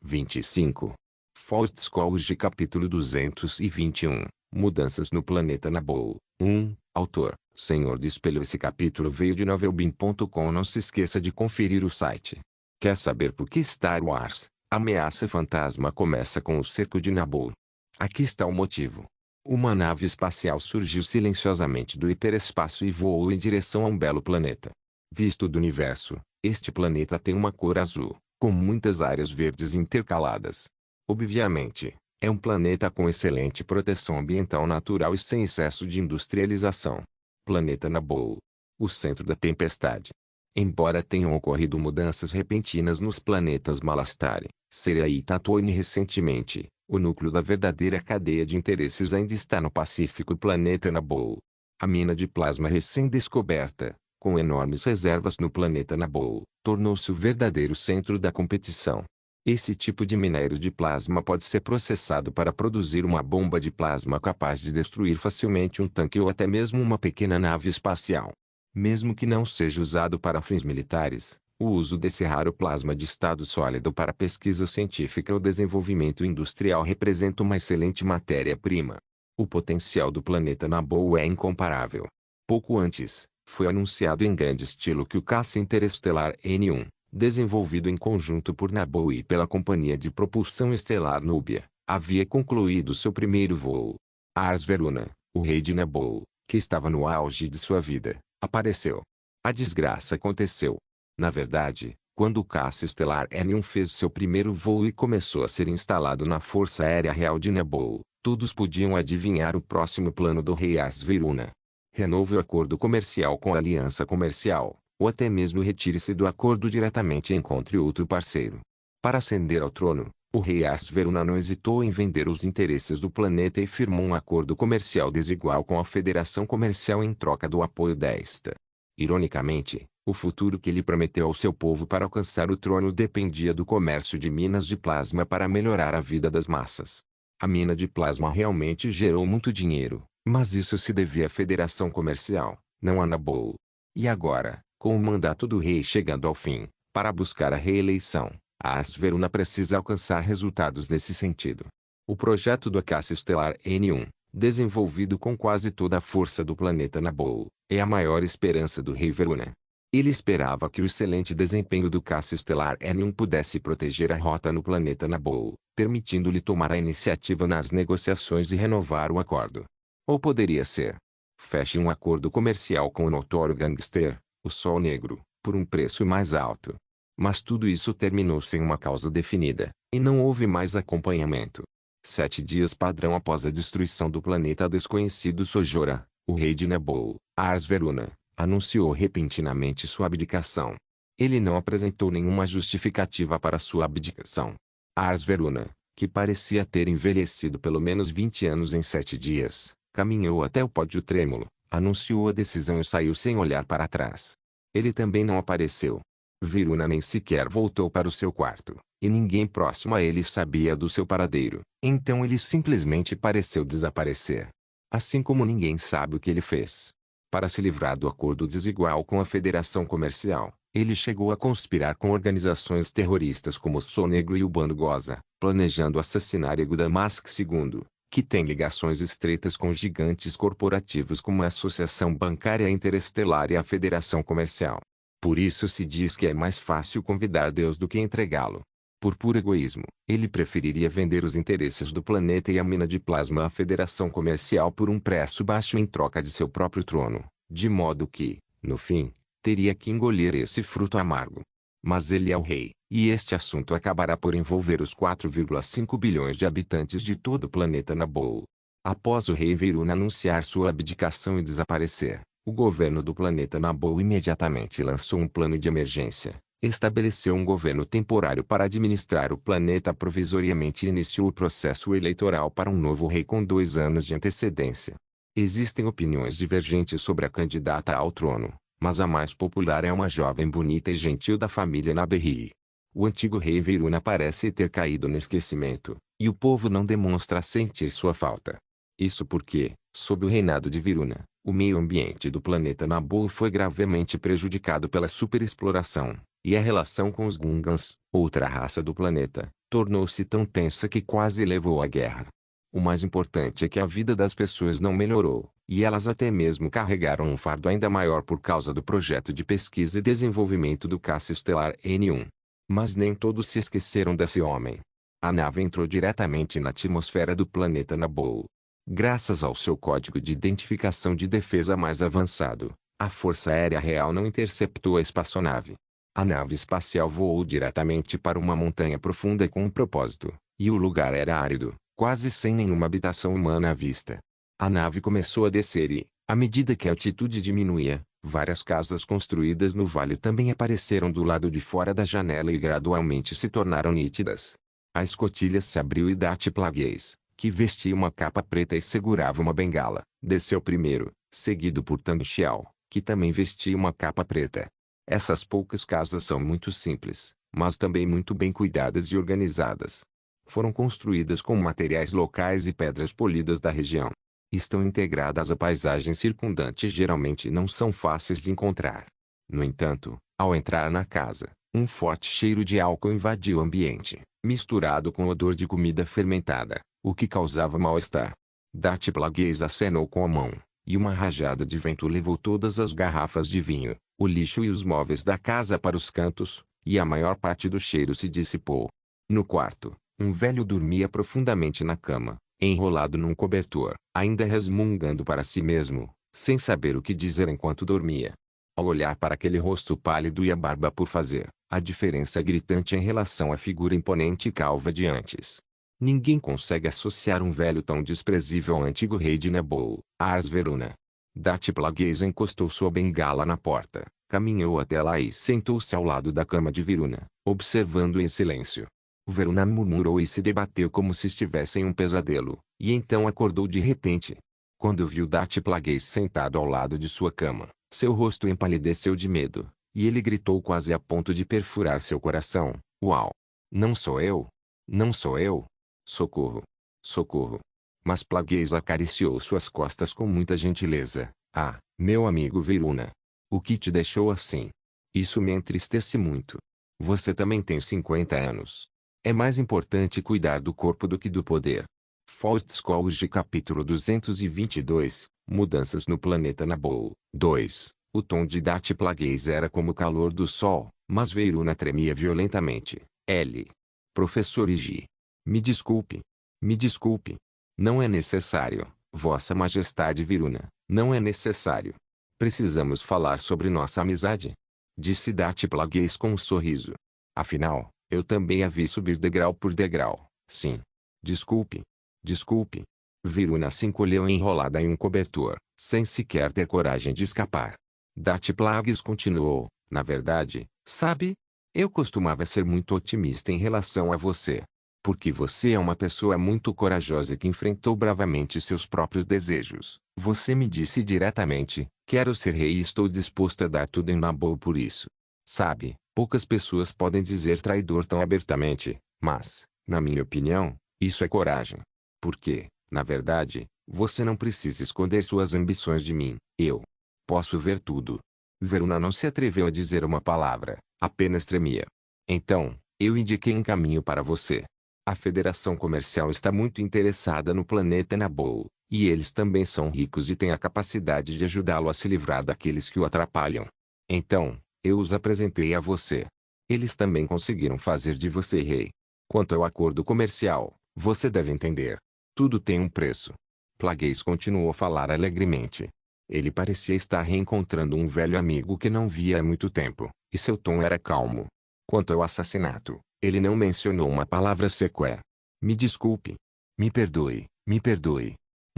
25. Faust's College capítulo 221. Mudanças no planeta Naboo. 1. Autor, Senhor do Espelho. Esse capítulo veio de novelbean.com. Não se esqueça de conferir o site. Quer saber por que Star Wars, Ameaça Fantasma começa com o cerco de Naboo? Aqui está o motivo. Uma nave espacial surgiu silenciosamente do hiperespaço e voou em direção a um belo planeta. Visto do universo, este planeta tem uma cor azul, com muitas áreas verdes intercaladas. Obviamente, é um planeta com excelente proteção ambiental natural e sem excesso de industrialização. Planeta Naboo. O centro da tempestade. Embora tenham ocorrido mudanças repentinas nos planetas Malastare, Cerea e Tatooine recentemente, o núcleo da verdadeira cadeia de interesses ainda está no Pacífico. Planeta Naboo. A mina de plasma recém-descoberta, com enormes reservas no planeta Naboo, tornou-se o verdadeiro centro da competição. Esse tipo de minério de plasma pode ser processado para produzir uma bomba de plasma capaz de destruir facilmente um tanque ou até mesmo uma pequena nave espacial. Mesmo que não seja usado para fins militares, o uso desse raro plasma de estado sólido para pesquisa científica ou desenvolvimento industrial representa uma excelente matéria-prima. O potencial do planeta Naboo é incomparável. Pouco antes, foi anunciado em grande estilo que o caça interestelar N1, desenvolvido em conjunto por Naboo e pela Companhia de Propulsão Estelar Nubia, havia concluído seu primeiro voo. Ars Veruna, o rei de Naboo, que estava no auge de sua vida, apareceu. A desgraça aconteceu. Na verdade, quando o caça estelar N1 fez seu primeiro voo e começou a ser instalado na Força Aérea Real de Naboo, todos podiam adivinhar o próximo plano do rei Ars Veruna. Renove o acordo comercial com a aliança comercial, ou até mesmo retire-se do acordo diretamente e encontre outro parceiro. Para ascender ao trono, o rei Ars Veruna não hesitou em vender os interesses do planeta e firmou um acordo comercial desigual com a Federação Comercial em troca do apoio desta. Ironicamente, o futuro que ele prometeu ao seu povo para alcançar o trono dependia do comércio de minas de plasma para melhorar a vida das massas. A mina de plasma realmente gerou muito dinheiro, mas isso se devia à Federação Comercial, não a Naboo. E agora, com o mandato do rei chegando ao fim, para buscar a reeleição, Ars Veruna precisa alcançar resultados nesse sentido. O projeto do caça estelar N1, desenvolvido com quase toda a força do planeta Naboo, é a maior esperança do rei Veruna. Ele esperava que o excelente desempenho do caça estelar N1 pudesse proteger a rota no planeta Naboo, permitindo-lhe tomar a iniciativa nas negociações e renovar o acordo. Ou poderia ser: feche um acordo comercial com o notório gangster, o Sol Negro, por um preço mais alto. Mas tudo isso terminou sem uma causa definida, e não houve mais acompanhamento. 7 dias padrão após a destruição do planeta desconhecido, Sojora, o rei de Naboo, Ars Veruna, anunciou repentinamente sua abdicação. Ele não apresentou nenhuma justificativa para sua abdicação. Ars Veruna, que parecia ter envelhecido pelo menos 20 anos em 7 dias, caminhou até o pódio trêmulo, anunciou a decisão e saiu sem olhar para trás. Ele também não apareceu. Veruna nem sequer voltou para o seu quarto, e ninguém próximo a ele sabia do seu paradeiro, então ele simplesmente pareceu desaparecer. Assim como ninguém sabe o que ele fez. Para se livrar do acordo desigual com a Federação Comercial, ele chegou a conspirar com organizações terroristas como o Sol Negro e o Bando Goza, planejando assassinar Ego Damask II, que tem ligações estreitas com gigantes corporativos como a Associação Bancária Interestelar e a Federação Comercial. Por isso se diz que é mais fácil convidar Deus do que entregá-lo. Por puro egoísmo, ele preferiria vender os interesses do planeta e a mina de plasma à Federação Comercial por um preço baixo em troca de seu próprio trono, de modo que, no fim, teria que engolir esse fruto amargo. Mas ele é o rei, e este assunto acabará por envolver os 4,5 bilhões de habitantes de todo o planeta Naboo. Após o rei Veruna anunciar sua abdicação e desaparecer, o governo do planeta Naboo imediatamente lançou um plano de emergência, estabeleceu um governo temporário para administrar o planeta provisoriamente e iniciou o processo eleitoral para um novo rei com 2 anos de antecedência. Existem opiniões divergentes sobre a candidata ao trono, mas a mais popular é uma jovem bonita e gentil da família Naberrie. O antigo rei Veruna parece ter caído no esquecimento, e o povo não demonstra sentir sua falta. Isso porque, sob o reinado de Veruna, o meio ambiente do planeta Naboo foi gravemente prejudicado pela superexploração, e a relação com os Gungans, outra raça do planeta, tornou-se tão tensa que quase levou à guerra. O mais importante é que a vida das pessoas não melhorou, e elas até mesmo carregaram um fardo ainda maior por causa do projeto de pesquisa e desenvolvimento do caça estelar N1. Mas nem todos se esqueceram desse homem. A nave entrou diretamente na atmosfera do planeta Naboo. Graças ao seu código de identificação de defesa mais avançado, a Força Aérea Real não interceptou a espaçonave. A nave espacial voou diretamente para uma montanha profunda com um propósito, e o lugar era árido, quase sem nenhuma habitação humana à vista. A nave começou a descer e, à medida que a altitude diminuía, várias casas construídas no vale também apareceram do lado de fora da janela e gradualmente se tornaram nítidas. A escotilha se abriu e Darth Plagueis, que vestia uma capa preta e segurava uma bengala, desceu primeiro, seguido por Tang Xiao, que também vestia uma capa preta. Essas poucas casas são muito simples, mas também muito bem cuidadas e organizadas. Foram construídas com materiais locais e pedras polidas da região. Estão integradas à paisagem circundante e geralmente não são fáceis de encontrar. No entanto, ao entrar na casa, um forte cheiro de álcool invadiu o ambiente, misturado com o odor de comida fermentada, o que causava mal-estar. Darth Plagueis acenou com a mão, e uma rajada de vento levou todas as garrafas de vinho, o lixo e os móveis da casa para os cantos, e a maior parte do cheiro se dissipou. No quarto, um velho dormia profundamente na cama, enrolado num cobertor, ainda resmungando para si mesmo, sem saber o que dizer enquanto dormia. Ao olhar para aquele rosto pálido e a barba por fazer, a diferença é gritante em relação à figura imponente e calva de antes. Ninguém consegue associar um velho tão desprezível ao antigo rei de Naboo, Ars Verona. Darth Plagueis encostou sua bengala na porta, caminhou até lá e sentou-se ao lado da cama de Verona, observando em silêncio. Verona murmurou e se debateu como se estivesse em um pesadelo, e então acordou de repente. Quando viu Darth Plagueis sentado ao lado de sua cama, seu rosto empalideceu de medo, e ele gritou quase a ponto de perfurar seu coração: "Uau! Não sou eu! Não sou eu! Socorro! Socorro!" Mas Plagueis acariciou suas costas com muita gentileza. "Ah, meu amigo Verona! O que te deixou assim? Isso me entristece muito. Você também tem 50 anos. É mais importante cuidar do corpo do que do poder." Faustskollge capítulo 222, Mudanças no planeta Naboo. 2. O tom de Darth Plagueis era como o calor do sol, mas Verona tremia violentamente. L. Professor Igi. Me desculpe. Me desculpe. Não é necessário, Vossa Majestade Verona, não é necessário. Precisamos falar sobre nossa amizade, disse Darth Plagueis com um sorriso. Afinal, eu também a vi subir degrau por degrau. Sim. Desculpe. Desculpe. Verona se encolheu enrolada em um cobertor, sem sequer ter coragem de escapar. Darth Plagueis continuou: "Na verdade, sabe? Eu costumava ser muito otimista em relação a você. Porque você é uma pessoa muito corajosa que enfrentou bravamente seus próprios desejos. Você me disse diretamente: quero ser rei e estou disposto a dar tudo em Naboo por isso. Sabe, poucas pessoas podem dizer traidor tão abertamente, mas, na minha opinião, isso é coragem. Porque, na verdade, você não precisa esconder suas ambições de mim. Eu posso ver tudo." Verona não se atreveu a dizer uma palavra, apenas tremia. "Então, eu indiquei um caminho para você. A Federação Comercial está muito interessada no planeta Naboo, e eles também são ricos e têm a capacidade de ajudá-lo a se livrar daqueles que o atrapalham. Então, eu os apresentei a você. Eles também conseguiram fazer de você rei. Quanto ao acordo comercial, você deve entender. Tudo tem um preço." Plagueis continuou a falar alegremente. Ele parecia estar reencontrando um velho amigo que não via há muito tempo, e seu tom era calmo. Quanto ao assassinato, ele não mencionou uma palavra sequer. "Me desculpe. Me perdoe",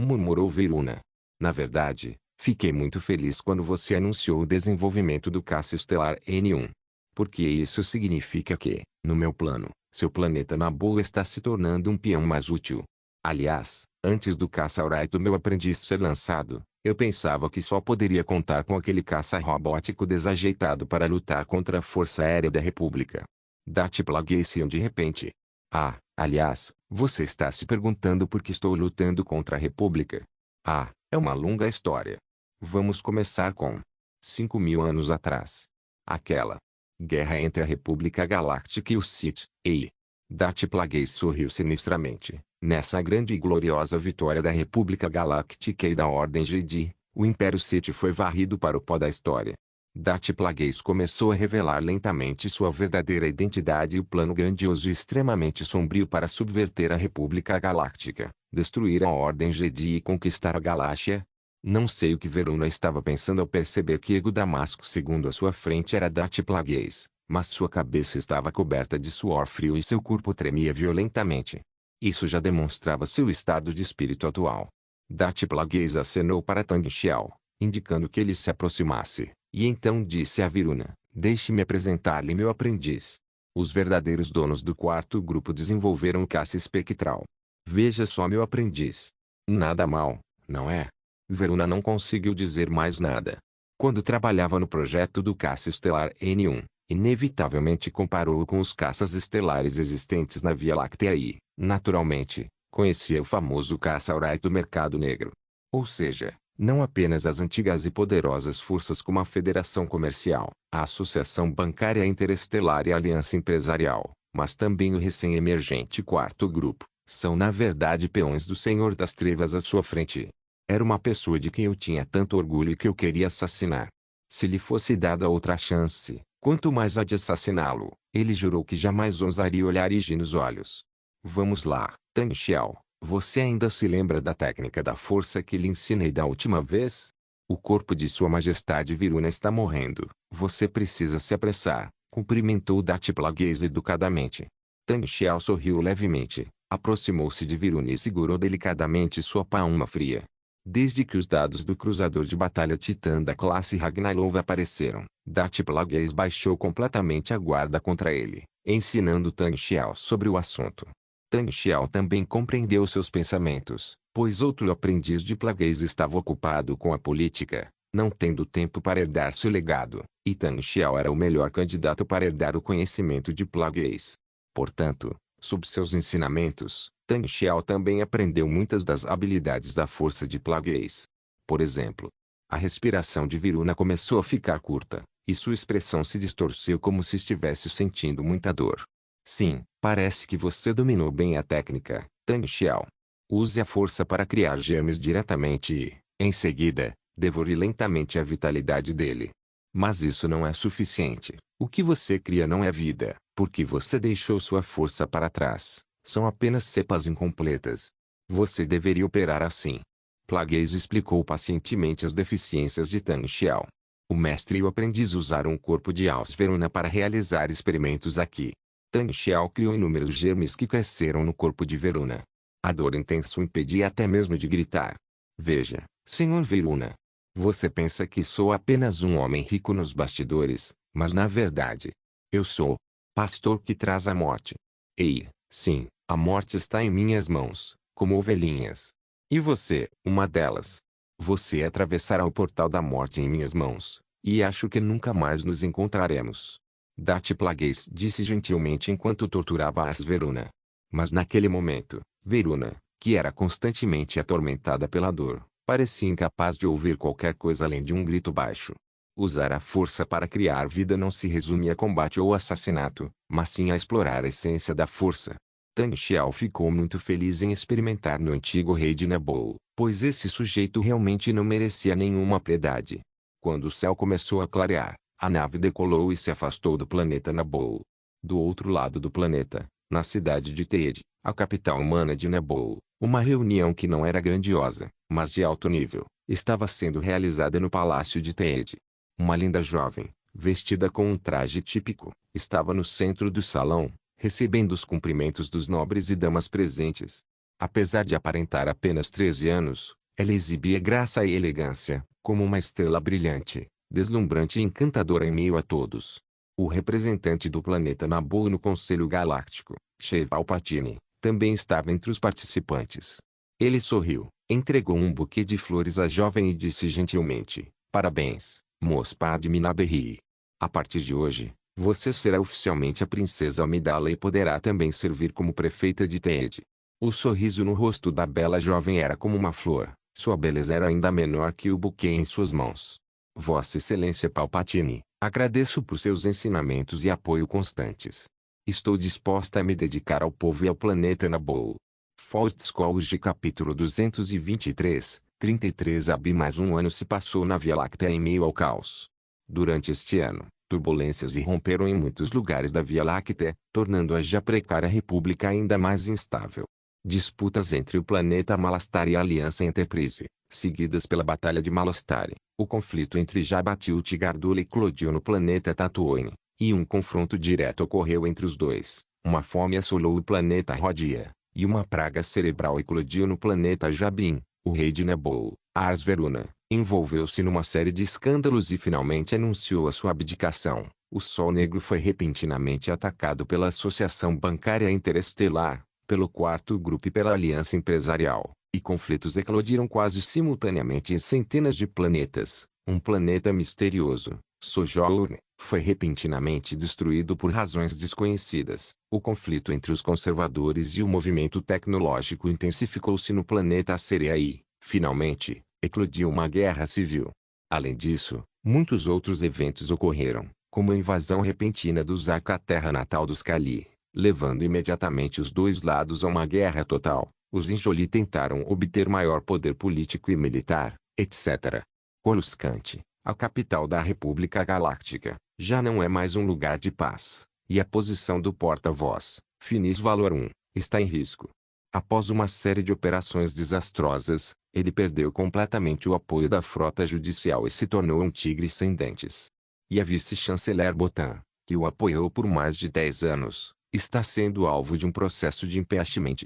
murmurou Verona. "Na verdade, fiquei muito feliz quando você anunciou o desenvolvimento do caça estelar N1. Porque isso significa que, no meu plano, seu planeta Naboo está se tornando um peão mais útil. Aliás, antes do caça Aurai do meu aprendiz ser lançado, eu pensava que só poderia contar com aquele caça robótico desajeitado para lutar contra a Força Aérea da República." Darth Plagueis riu de repente. "Ah, aliás, você está se perguntando por que estou lutando contra a República? Ah, é uma longa história. Vamos começar com 5.000 anos atrás. Aquela guerra entre a República Galáctica e os Sith. E Darth Plagueis sorriu sinistramente. Nessa grande e gloriosa vitória da República Galáctica e da Ordem Jedi, o Império Sith foi varrido para o pó da história. Darth Plagueis começou a revelar lentamente sua verdadeira identidade e o plano grandioso e extremamente sombrio para subverter a República Galáctica, destruir a Ordem Jedi e conquistar a Galáxia. Não sei o que Verona estava pensando ao perceber que Ego Damasco segundo à sua frente era Darth Plagueis, mas sua cabeça estava coberta de suor frio e seu corpo tremia violentamente. Isso já demonstrava seu estado de espírito atual. Darth Plagueis acenou para Tang Xiao, indicando que ele se aproximasse, e então disse a Verona: "Deixe-me apresentar-lhe meu aprendiz." Os verdadeiros donos do quarto grupo desenvolveram o caça espectral. "Veja só meu aprendiz. Nada mal, não é?" Verona não conseguiu dizer mais nada. Quando trabalhava no projeto do caça estelar N1, inevitavelmente comparou-o com os caças estelares existentes na Via Láctea e, naturalmente, conhecia o famoso caça Aurai do mercado negro. Ou seja, não apenas as antigas e poderosas forças como a Federação Comercial, a Associação Bancária Interestelar e a Aliança Empresarial, mas também o recém-emergente quarto grupo, são na verdade peões do Senhor das Trevas à sua frente. Era uma pessoa de quem eu tinha tanto orgulho que eu queria assassinar. Se lhe fosse dada outra chance, quanto mais a de assassiná-lo, ele jurou que jamais ousaria olhar Iji nos olhos. "Vamos lá, Tang Xiao, você ainda se lembra da técnica da força que lhe ensinei da última vez? O corpo de Sua Majestade Verona está morrendo, você precisa se apressar", cumprimentou Darth Plagueis educadamente. Tang Xiao sorriu levemente, aproximou-se de Verona e segurou delicadamente sua palma fria. Desde que os dados do cruzador de batalha Titã da classe Ragnarok apareceram, Darth Plagueis baixou completamente a guarda contra ele, ensinando Tang Xiao sobre o assunto. Tang Xiao também compreendeu seus pensamentos, pois outro aprendiz de Plagueis estava ocupado com a política, não tendo tempo para herdar seu legado, e Tang Xiao era o melhor candidato para herdar o conhecimento de Plagueis. Portanto, sob seus ensinamentos, Tang Xiao também aprendeu muitas das habilidades da força de Plagueis. Por exemplo, a respiração de Verona começou a ficar curta, e sua expressão se distorceu como se estivesse sentindo muita dor. "Sim, parece que você dominou bem a técnica, Tang Xiao. Use a força para criar germes diretamente e, em seguida, devore lentamente a vitalidade dele. Mas isso não é suficiente. O que você cria não é vida, porque você deixou sua força para trás. São apenas cepas incompletas. Você deveria operar assim." Plagueis explicou pacientemente as deficiências de Tang Xiao. O mestre e o aprendiz usaram o corpo de Alce Verona para realizar experimentos aqui. Tang Xiao criou inúmeros germes que cresceram no corpo de Verona. A dor intensa o impedia até mesmo de gritar. "Veja, Senhor Verona. Você pensa que sou apenas um homem rico nos bastidores, mas na verdade, eu sou pastor que traz a morte. Ei, sim, a morte está em minhas mãos, como ovelhinhas. E você, uma delas. Você atravessará o portal da morte em minhas mãos, e acho que nunca mais nos encontraremos." Darth Plagueis disse gentilmente enquanto torturava Ars Verona. Mas naquele momento, Verona, que era constantemente atormentada pela dor, parecia incapaz de ouvir qualquer coisa além de um grito baixo. Usar a força para criar vida não se resume a combate ou assassinato, mas sim a explorar a essência da força. Tang Xiao ficou muito feliz em experimentar no antigo rei de Naboo, pois esse sujeito realmente não merecia nenhuma piedade. Quando o céu começou a clarear, a nave decolou e se afastou do planeta Naboo. Do outro lado do planeta, na cidade de Theed, a capital humana de Naboo, uma reunião que não era grandiosa, mas de alto nível, estava sendo realizada no palácio de Theed. Uma linda jovem, vestida com um traje típico, estava no centro do salão, recebendo os cumprimentos dos nobres e damas presentes. Apesar de aparentar apenas 13 anos, ela exibia graça e elegância, como uma estrela brilhante, deslumbrante e encantadora em meio a todos. O representante do planeta Naboo no Conselho Galáctico, Sheev Palpatine, também estava entre os participantes. Ele sorriu, entregou um buquê de flores à jovem e disse gentilmente: "Parabéns, Mos Padmé Amidala. A partir de hoje, você será oficialmente a princesa Amidala e poderá também servir como prefeita de Theed." O sorriso no rosto da bela jovem era como uma flor, sua beleza era ainda menor que o buquê em suas mãos. "Vossa Excelência Palpatine, agradeço por seus ensinamentos e apoio constantes. Estou disposta a me dedicar ao povo e ao planeta Naboo. Fautscology capítulo 223, 33 AB. Mais um ano se passou na Via Láctea em meio ao caos. Durante este ano, turbulências irromperam em muitos lugares da Via Láctea, tornando a já precária república ainda mais instável. Disputas entre o planeta Malastare e a Aliança Enterprise, seguidas pela Batalha de Malastare, o conflito entre Jabba-Tilt e Gardula eclodiu no planeta Tatooine, e um confronto direto ocorreu entre os dois. Uma fome assolou o planeta Rodia, e uma praga cerebral eclodiu no planeta Jabin. O rei de Naboo, Ars Veruna, envolveu-se numa série de escândalos e finalmente anunciou a sua abdicação. O Sol Negro foi repentinamente atacado pela Associação Bancária Interestelar, pelo Quarto Grupo e pela Aliança Empresarial, e conflitos eclodiram quase simultaneamente em centenas de planetas. Um planeta misterioso, Sojourner, foi repentinamente destruído por razões desconhecidas. O conflito entre os conservadores e o movimento tecnológico intensificou-se no planeta Acereia e, finalmente, eclodiu uma guerra civil. Além disso, muitos outros eventos ocorreram, como a invasão repentina do Zaka à terra natal dos Kali, levando imediatamente os dois lados a uma guerra total. Os Injoli tentaram obter maior poder político e militar, etc. Coruscant, a capital da República Galáctica, já não é mais um lugar de paz, e a posição do porta-voz, Finis Valorum, está em risco. Após uma série de operações desastrosas, ele perdeu completamente o apoio da frota judicial e se tornou um tigre sem dentes. E a vice-chanceler Botan, que o apoiou por mais de 10 anos, está sendo alvo de um processo de impeachment.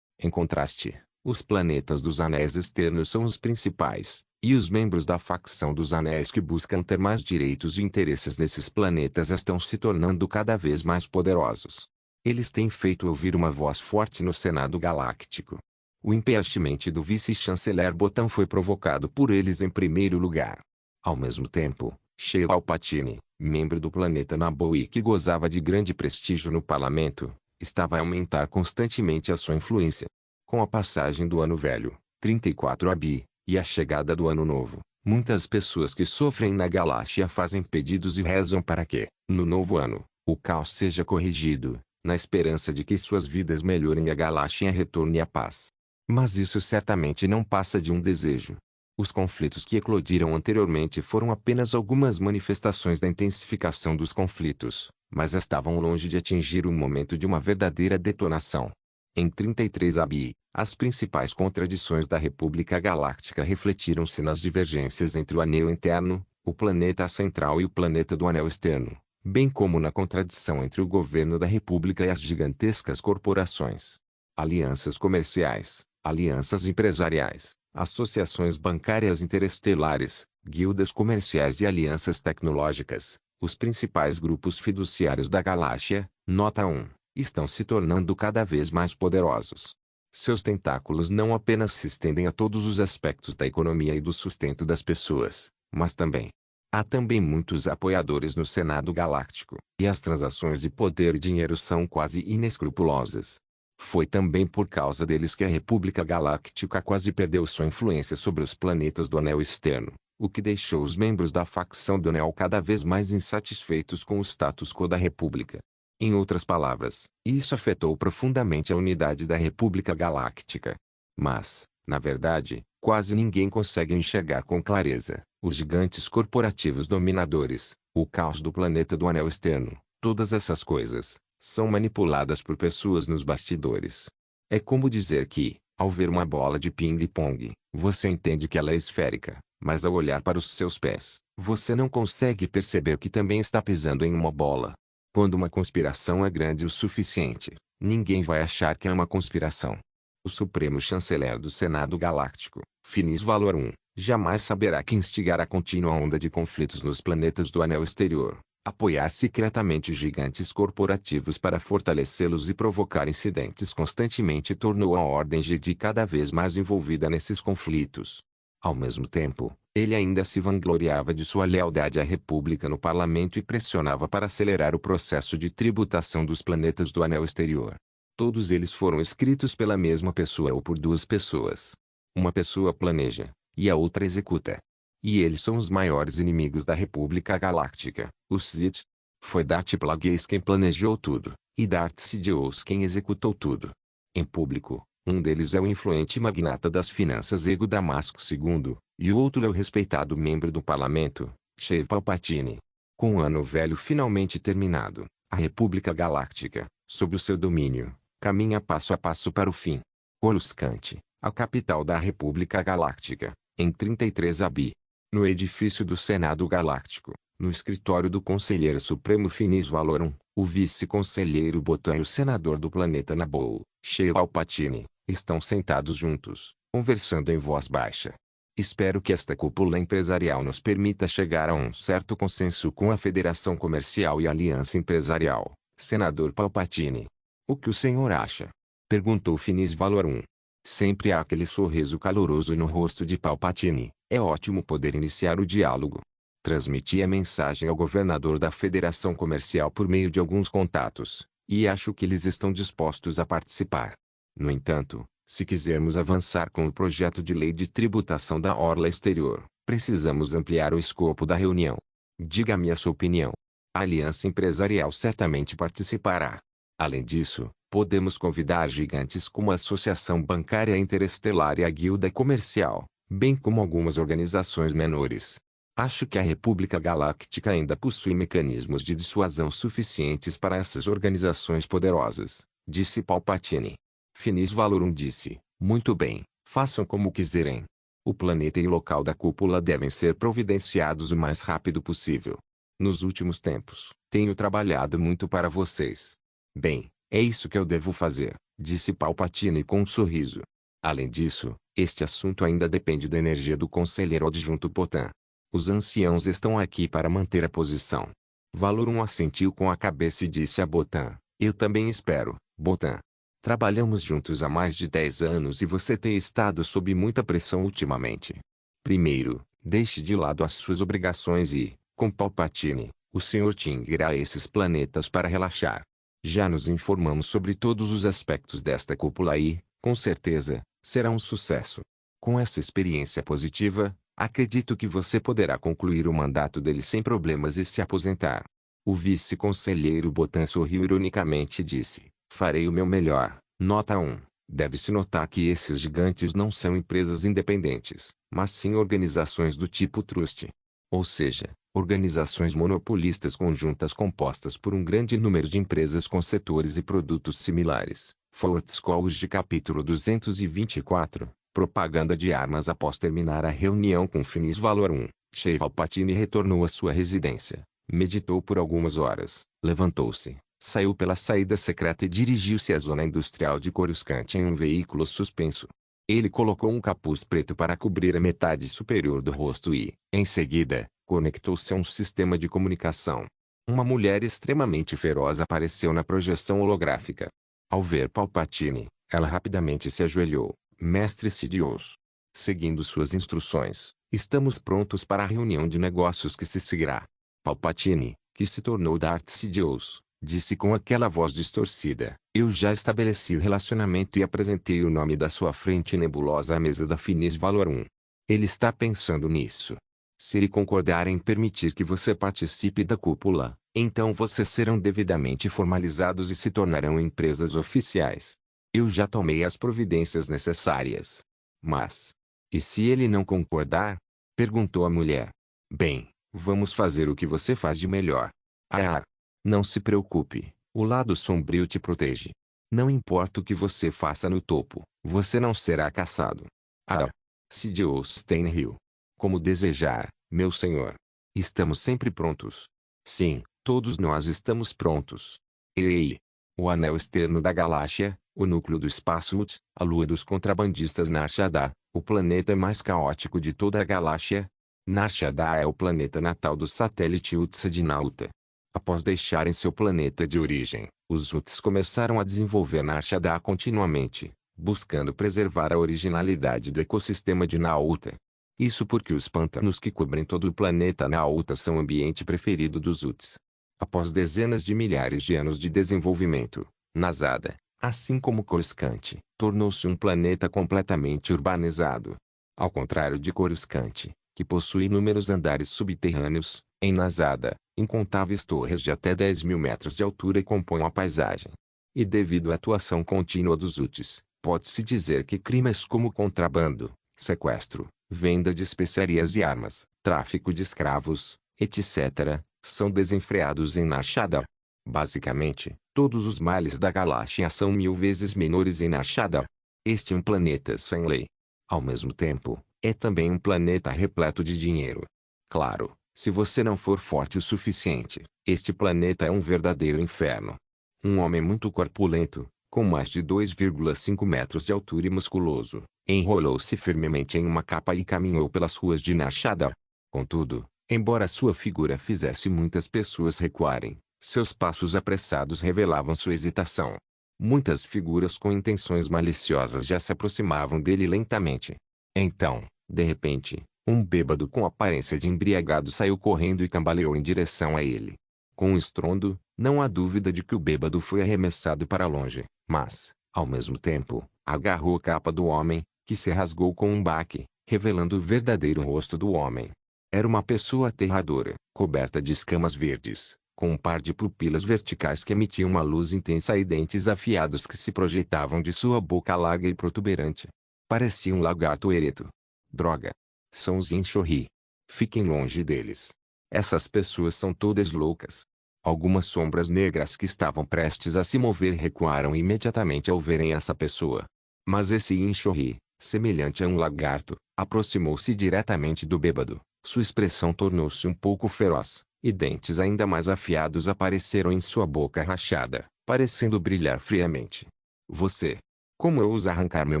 Em contraste, os planetas dos Anéis Externos são os principais, e os membros da facção dos Anéis que buscam ter mais direitos e interesses nesses planetas estão se tornando cada vez mais poderosos. Eles têm feito ouvir uma voz forte no Senado Galáctico. O impeachment do vice-chanceler Botan foi provocado por eles em primeiro lugar. Ao mesmo tempo, Sheila Palpatine, membro do planeta Naboo e que gozava de grande prestígio no parlamento, estava a aumentar constantemente a sua influência. Com a passagem do Ano Velho, 34 AB, e a chegada do Ano Novo, muitas pessoas que sofrem na galáxia fazem pedidos e rezam para que, no novo ano, o caos seja corrigido, na esperança de que suas vidas melhorem e a galáxia retorne à paz. Mas isso certamente não passa de um desejo. Os conflitos que eclodiram anteriormente foram apenas algumas manifestações da intensificação dos conflitos, mas estavam longe de atingir o momento de uma verdadeira detonação. Em 33 AB, as principais contradições da República Galáctica refletiram-se nas divergências entre o Anel Interno, o planeta central e o planeta do Anel Externo, bem como na contradição entre o governo da República e as gigantescas corporações. Alianças comerciais, alianças empresariais, associações bancárias interestelares, guildas comerciais e alianças tecnológicas, os principais grupos fiduciários da galáxia, nota 1, estão se tornando cada vez mais poderosos. Seus tentáculos não apenas se estendem a todos os aspectos da economia e do sustento das pessoas, mas também há também muitos apoiadores no Senado Galáctico, e as transações de poder e dinheiro são quase inescrupulosas. Foi também por causa deles que a República Galáctica quase perdeu sua influência sobre os planetas do Anel Externo, o que deixou os membros da facção do Anel cada vez mais insatisfeitos com o status quo da República. Em outras palavras, isso afetou profundamente a unidade da República Galáctica. Mas, na verdade, quase ninguém consegue enxergar com clareza os gigantes corporativos dominadores, o caos do planeta do Anel Externo, todas essas coisas são manipuladas por pessoas nos bastidores. É como dizer que, ao ver uma bola de ping-pong, você entende que ela é esférica, mas ao olhar para os seus pés, você não consegue perceber que também está pisando em uma bola. Quando uma conspiração é grande o suficiente, ninguém vai achar que é uma conspiração. O Supremo Chanceler do Senado Galáctico, Finis Valorum, jamais saberá que instigar a contínua onda de conflitos nos planetas do Anel Exterior, apoiar secretamente os gigantes corporativos para fortalecê-los e provocar incidentes constantemente tornou a Ordem Jedi cada vez mais envolvida nesses conflitos. Ao mesmo tempo, ele ainda se vangloriava de sua lealdade à República no parlamento e pressionava para acelerar o processo de tributação dos planetas do Anel Exterior. Todos eles foram escritos pela mesma pessoa ou por duas pessoas. Uma pessoa planeja, e a outra executa. E eles são os maiores inimigos da República Galáctica, os Sith. Foi Dart Plagueis quem planejou tudo, e Dart Sidious quem executou tudo. Em público, um deles é o influente magnata das finanças Ego Damasco II, e o outro é o respeitado membro do parlamento, Sheev Palpatine. Com o Ano Velho finalmente terminado, a República Galáctica, sob o seu domínio, caminha passo a passo para o fim. Coruscant, a capital da República Galáctica, em 33 AB. No edifício do Senado Galáctico, no escritório do Conselheiro Supremo Finis Valorum, o vice-conselheiro Botan e o senador do planeta Naboo, Sheev Palpatine, estão sentados juntos, conversando em voz baixa. Espero que esta cúpula empresarial nos permita chegar a um certo consenso com a Federação Comercial e Aliança Empresarial, Senador Palpatine. O que o senhor acha? Perguntou Finis Valorum. Sempre há aquele sorriso caloroso no rosto de Palpatine. É ótimo poder iniciar o diálogo. Transmiti a mensagem ao governador da Federação Comercial por meio de alguns contatos, e acho que eles estão dispostos a participar. No entanto, se quisermos avançar com o projeto de lei de tributação da orla exterior, precisamos ampliar o escopo da reunião. Diga-me a sua opinião. A Aliança Empresarial certamente participará. Além disso, podemos convidar gigantes como a Associação Bancária Interestelar e a Guilda Comercial, bem como algumas organizações menores. Acho que a República Galáctica ainda possui mecanismos de dissuasão suficientes para essas organizações poderosas, disse Palpatine. Finis Valorum disse, muito bem, façam como quiserem. O planeta e o local da cúpula devem ser providenciados o mais rápido possível. Nos últimos tempos, tenho trabalhado muito para vocês. Bem, é isso que eu devo fazer, disse Palpatine com um sorriso. Além disso, este assunto ainda depende da energia do conselheiro adjunto Botan. Os anciãos estão aqui para manter a posição. Valorum assentiu com a cabeça e disse a Botan, eu também espero, Botan. Trabalhamos juntos há mais de 10 anos e você tem estado sob muita pressão ultimamente. Primeiro, deixe de lado as suas obrigações e, com Palpatine, o Sr. Ting irá a esses planetas para relaxar. Já nos informamos sobre todos os aspectos desta cúpula e, com certeza, será um sucesso. Com essa experiência positiva, acredito que você poderá concluir o mandato dele sem problemas e se aposentar. O vice-conselheiro Botan sorriu ironicamente e disse, farei o meu melhor. Nota 1. Deve-se notar que esses gigantes não são empresas independentes, mas sim organizações do tipo trust. Ou seja, organizações monopolistas conjuntas compostas por um grande número de empresas com setores e produtos similares. Fortes Calls de capítulo 224. Propaganda de armas. Após terminar a reunião com Finis Valorum, Sheev Palpatine retornou à sua residência. Meditou por algumas horas, levantou-se, saiu pela saída secreta e dirigiu-se à zona industrial de Coruscant em um veículo suspenso. Ele colocou um capuz preto para cobrir a metade superior do rosto e, em seguida, conectou-se a um sistema de comunicação. Uma mulher extremamente feroz apareceu na projeção holográfica. Ao ver Palpatine, ela rapidamente se ajoelhou. Mestre Sidious. Seguindo suas instruções, estamos prontos para a reunião de negócios que se seguirá. Palpatine, que se tornou Darth Sidious, disse com aquela voz distorcida, eu já estabeleci o relacionamento e apresentei o nome da sua frente nebulosa à mesa da Finis Valorum. Ele está pensando nisso. Se ele concordar em permitir que você participe da cúpula, então vocês serão devidamente formalizados e se tornarão empresas oficiais. Eu já tomei as providências necessárias. Mas, e se ele não concordar? Perguntou a mulher. Bem, vamos fazer o que você faz de melhor. Ah, não se preocupe, o lado sombrio te protege. Não importa o que você faça no topo, você não será caçado. Ah, Sidious Steinhill. Como desejar, meu senhor. Estamos sempre prontos. Sim, todos nós estamos prontos. Ei! O anel externo da galáxia, o núcleo do espaço Ut, a lua dos contrabandistas Nar Shaddaa, o planeta mais caótico de toda a galáxia. Nar Shaddaa é o planeta natal do satélite Utsa de Nauta. Após deixarem seu planeta de origem, os Uts começaram a desenvolver Nar Shaddaa continuamente, buscando preservar a originalidade do ecossistema de Nauta. Isso porque os pântanos que cobrem todo o planeta Nauta são o ambiente preferido dos Uts. Após dezenas de milhares de anos de desenvolvimento, Nazada, assim como Coruscant, tornou-se um planeta completamente urbanizado. Ao contrário de Coruscant, que possui inúmeros andares subterrâneos, em Nazada, Incontáveis torres de até 10.000 metros de altura compõem a paisagem. E devido à atuação contínua dos UTs, pode-se dizer que crimes como contrabando, sequestro, venda de especiarias e armas, tráfico de escravos, etc., são desenfreados em Narshada. Basicamente, todos os males da galáxia são 1000 vezes menores em Narshada. Este é um planeta sem lei. Ao mesmo tempo, é também um planeta repleto de dinheiro. Claro, se você não for forte o suficiente, este planeta é um verdadeiro inferno. Um homem muito corpulento, com mais de 2,5 metros de altura e musculoso, enrolou-se firmemente em uma capa e caminhou pelas ruas de Narshada. Contudo, embora sua figura fizesse muitas pessoas recuarem, seus passos apressados revelavam sua hesitação. Muitas figuras com intenções maliciosas já se aproximavam dele lentamente. Então, de repente, um bêbado com aparência de embriagado saiu correndo e cambaleou em direção a ele. Com um estrondo, não há dúvida de que o bêbado foi arremessado para longe, mas, ao mesmo tempo, agarrou a capa do homem, que se rasgou com um baque, revelando o verdadeiro rosto do homem. Era uma pessoa aterradora, coberta de escamas verdes, com um par de pupilas verticais que emitiam uma luz intensa e dentes afiados que se projetavam de sua boca larga e protuberante. Parecia um lagarto ereto. Droga! São os Inshori. Fiquem longe deles. Essas pessoas são todas loucas. Algumas sombras negras que estavam prestes a se mover recuaram imediatamente ao verem essa pessoa. Mas esse Inshori, semelhante a um lagarto, aproximou-se diretamente do bêbado. Sua expressão tornou-se um pouco feroz, e dentes ainda mais afiados apareceram em sua boca rachada, parecendo brilhar friamente. Você! Como ousa arrancar meu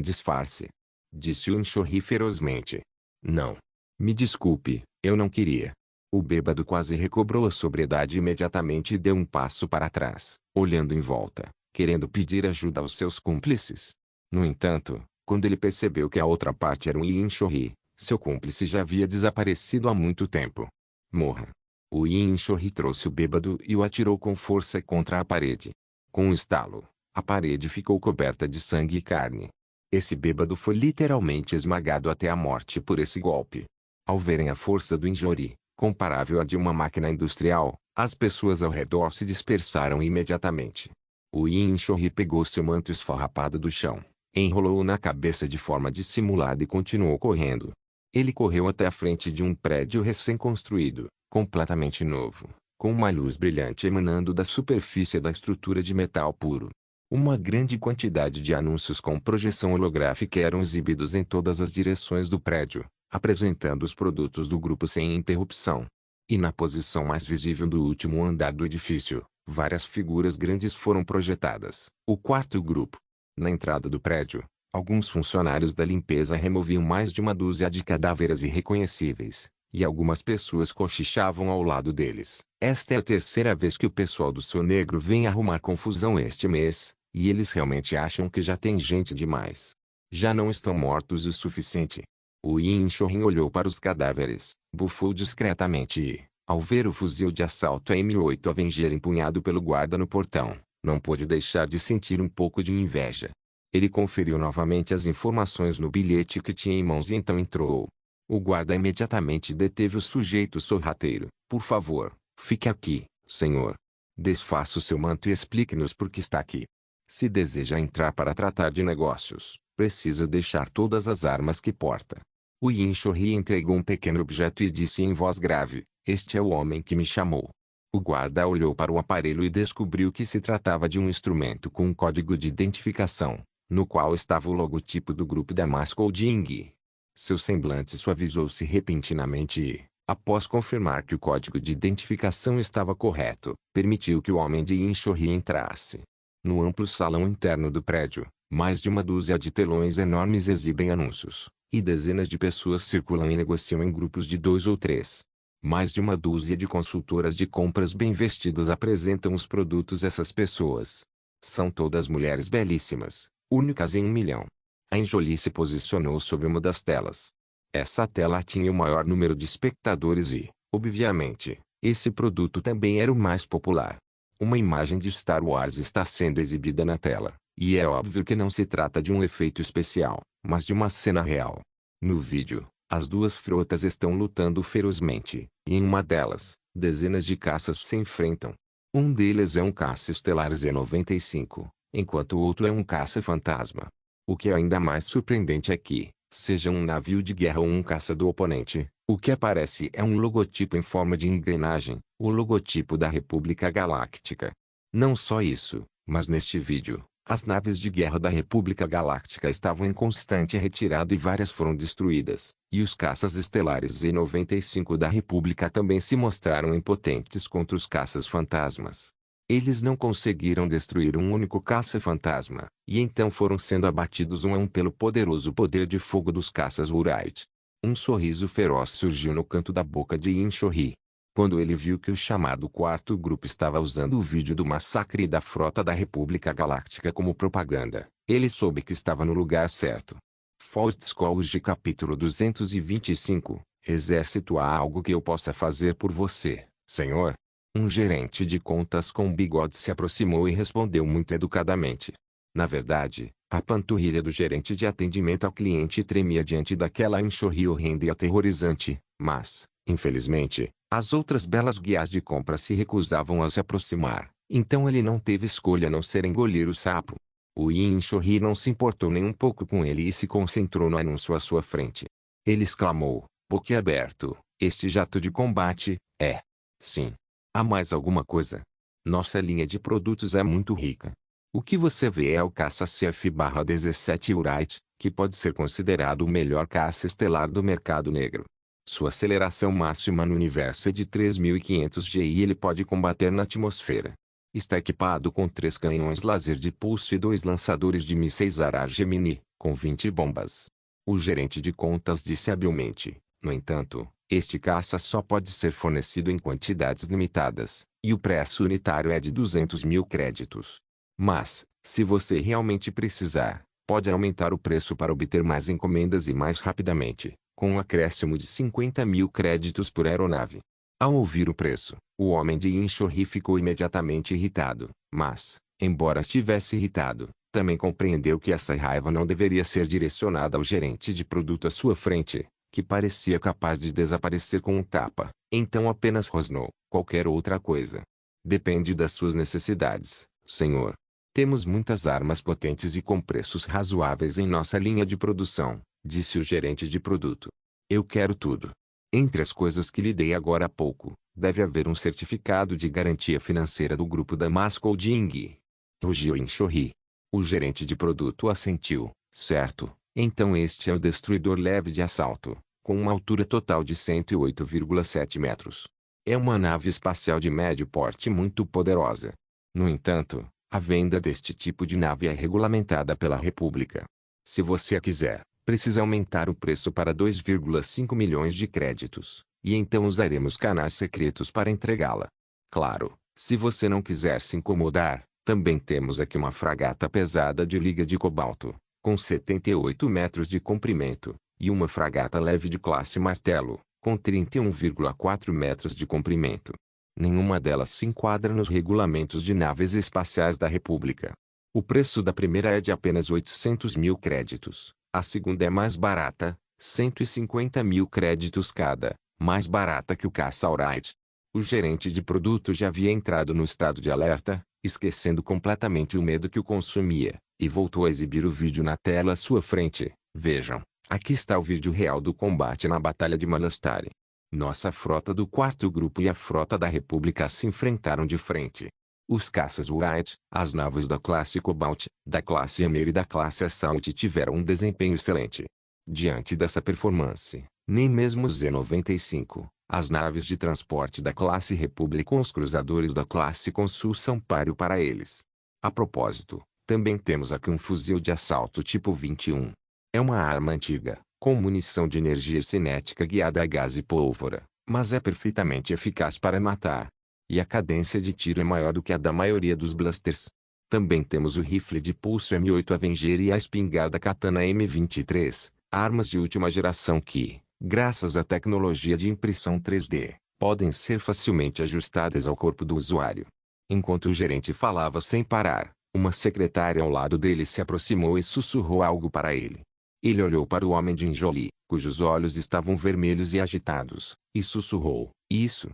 disfarce? Disse o Inshori ferozmente. Não. Me desculpe, eu não queria. O bêbado quase recobrou a sobriedade imediatamente e deu um passo para trás, olhando em volta, querendo pedir ajuda aos seus cúmplices. No entanto, quando ele percebeu que a outra parte era um Inshori, seu cúmplice já havia desaparecido há muito tempo. Morra! O Inshori trouxe o bêbado e o atirou com força contra a parede. Com um estalo, a parede ficou coberta de sangue e carne. Esse bêbado foi literalmente esmagado até a morte por esse golpe. Ao verem a força do Inshori, comparável à de uma máquina industrial, as pessoas ao redor se dispersaram imediatamente. O Inshori pegou seu manto esfarrapado do chão, enrolou-o na cabeça de forma dissimulada e continuou correndo. Ele correu até a frente de um prédio recém-construído, completamente novo, com uma luz brilhante emanando da superfície da estrutura de metal puro. Uma grande quantidade de anúncios com projeção holográfica eram exibidos em todas as direções do prédio, apresentando os produtos do grupo sem interrupção. E na posição mais visível do último andar do edifício, várias figuras grandes foram projetadas. O quarto grupo. Na entrada do prédio, alguns funcionários da limpeza removiam mais de uma dúzia de cadáveres irreconhecíveis, e algumas pessoas cochichavam ao lado deles. Esta é a terceira vez que o pessoal do Sonegro vem arrumar confusão este mês, e eles realmente acham que já tem gente demais. Já não estão mortos o suficiente. O Inshori olhou para os cadáveres, bufou discretamente e, ao ver o fuzil de assalto M8 Avenger empunhado pelo guarda no portão, não pôde deixar de sentir um pouco de inveja. Ele conferiu novamente as informações no bilhete que tinha em mãos e então entrou. O guarda imediatamente deteve o sujeito sorrateiro. Por favor, fique aqui, senhor. Desfaça o seu manto e explique-nos por que está aqui. Se deseja entrar para tratar de negócios, precisa deixar todas as armas que porta. O Inshori entregou um pequeno objeto e disse em voz grave, este é o homem que me chamou. O guarda olhou para o aparelho e descobriu que se tratava de um instrumento com um código de identificação, no qual estava o logotipo do grupo Damasco Holding. Seu semblante suavizou-se repentinamente e, após confirmar que o código de identificação estava correto, permitiu que o homem de Inshori entrasse. No amplo salão interno do prédio, mais de uma dúzia de telões enormes exibem anúncios, e dezenas de pessoas circulam e negociam em grupos de 2 ou 3. Mais de uma dúzia de consultoras de compras bem vestidas apresentam os produtos essas pessoas. São todas mulheres belíssimas, únicas em 1 milhão. A Injoli se posicionou sobre uma das telas. Essa tela tinha o maior número de espectadores e, obviamente, esse produto também era o mais popular. Uma imagem de Star Wars está sendo exibida na tela, e é óbvio que não se trata de um efeito especial, mas de uma cena real. No vídeo, as duas frotas estão lutando ferozmente, e em uma delas, Dezenas de caças se enfrentam. Um deles é um caça estelar Z-95, enquanto o outro é um caça-fantasma. O que é ainda mais surpreendente é que, seja um navio de guerra ou um caça do oponente, o que aparece é um logotipo em forma de engrenagem, o logotipo da República Galáctica. Não só isso, mas neste vídeo, as naves de guerra da República Galáctica estavam em constante retirada e várias foram destruídas, e os caças estelares Z-95 da República também se mostraram impotentes contra os caças fantasmas. Eles não conseguiram destruir um único caça-fantasma, e então foram sendo abatidos um a um pelo poderoso poder de fogo dos caças Wraith. Um sorriso feroz surgiu no canto da boca de Inchorri. Quando ele viu que o chamado quarto grupo estava usando o vídeo do massacre da frota da República Galáctica como propaganda, ele soube que estava no lugar certo. Fault Scholarship capítulo 225, Exército, há algo que eu possa fazer por você, senhor? Um gerente de contas com bigode se aproximou e respondeu muito educadamente. Na verdade, a panturrilha do gerente de atendimento ao cliente tremia diante daquela enxurria horrenda e aterrorizante, mas, infelizmente, as outras belas guias de compra se recusavam a se aproximar, então ele não teve escolha a não ser engolir o sapo. O enxurri não se importou nem um pouco com ele e se concentrou no anúncio à sua frente. Ele exclamou, boquiaberto, este jato de combate, é. Sim. Há mais alguma coisa? Nossa linha de produtos é muito rica. O que você vê é o caça CF-17 Wraith, que pode ser considerado o melhor caça estelar do mercado negro. Sua aceleração máxima no universo é de 3.500 G e ele pode combater na atmosfera. Está equipado com 3 canhões laser de pulso e 2 lançadores de mísseis Arar Gemini, com 20 bombas. O gerente de contas disse habilmente, no entanto, este caça só pode ser fornecido em quantidades limitadas, e o preço unitário é de 200.000 créditos. Mas, se você realmente precisar, pode aumentar o preço para obter mais encomendas e mais rapidamente, com um acréscimo de 50.000 créditos por aeronave. Ao ouvir o preço, o homem de Inchorri ficou imediatamente irritado, mas, embora estivesse irritado, também compreendeu que essa raiva não deveria ser direcionada ao gerente de produto à sua frente, que parecia capaz de desaparecer com um tapa, então apenas rosnou, qualquer outra coisa. Depende das suas necessidades, senhor. Temos muitas armas potentes e com preços razoáveis em nossa linha de produção, disse o gerente de produto. Eu quero tudo. Entre as coisas que lhe dei agora há pouco, deve haver um certificado de garantia financeira do grupo Damasco Holding. Rugiu Inchorri. O gerente de produto assentiu, certo. Então este é o destruidor leve de assalto, com uma altura total de 108,7 metros. É uma nave espacial de médio porte muito poderosa. No entanto, a venda deste tipo de nave é regulamentada pela República. Se você a quiser, precisa aumentar o preço para 2,5 milhões de créditos, e então usaremos canais secretos para entregá-la. Claro, se você não quiser se incomodar, também temos aqui uma fragata pesada de liga de cobalto, com 78 metros de comprimento, e uma fragata leve de classe martelo, com 31,4 metros de comprimento. Nenhuma delas se enquadra nos regulamentos de naves espaciais da República. O preço da primeira é de apenas 800.000 créditos, a segunda é mais barata, 150.000 créditos cada, mais barata que o caça Wraith. O gerente de produto já havia entrado no estado de alerta, esquecendo completamente o medo que o consumia, e voltou a exibir o vídeo na tela à sua frente. Vejam, aqui está o vídeo real do combate na Batalha de Malastare. Nossa frota do quarto grupo e a frota da República se enfrentaram de frente. Os caças Wraith, as naves da classe Cobalt, da classe Hammer e da classe Assault tiveram um desempenho excelente. Diante dessa performance, nem mesmo os Z-95, as naves de transporte da classe República ou os cruzadores da classe Consul são páreo para eles. A propósito, também temos aqui um fuzil de assalto tipo 21. É uma arma antiga, com munição de energia cinética guiada a gás e pólvora, mas é perfeitamente eficaz para matar. E a cadência de tiro é maior do que a da maioria dos blasters. Também temos o rifle de pulso M8 Avenger e a espingarda Katana M23, armas de última geração que, graças à tecnologia de impressão 3D, podem ser facilmente ajustadas ao corpo do usuário. Enquanto o gerente falava sem parar, uma secretária ao lado dele se aproximou e sussurrou algo para ele. Ele olhou para o homem de Injoli, cujos olhos estavam vermelhos e agitados, e sussurrou, isso.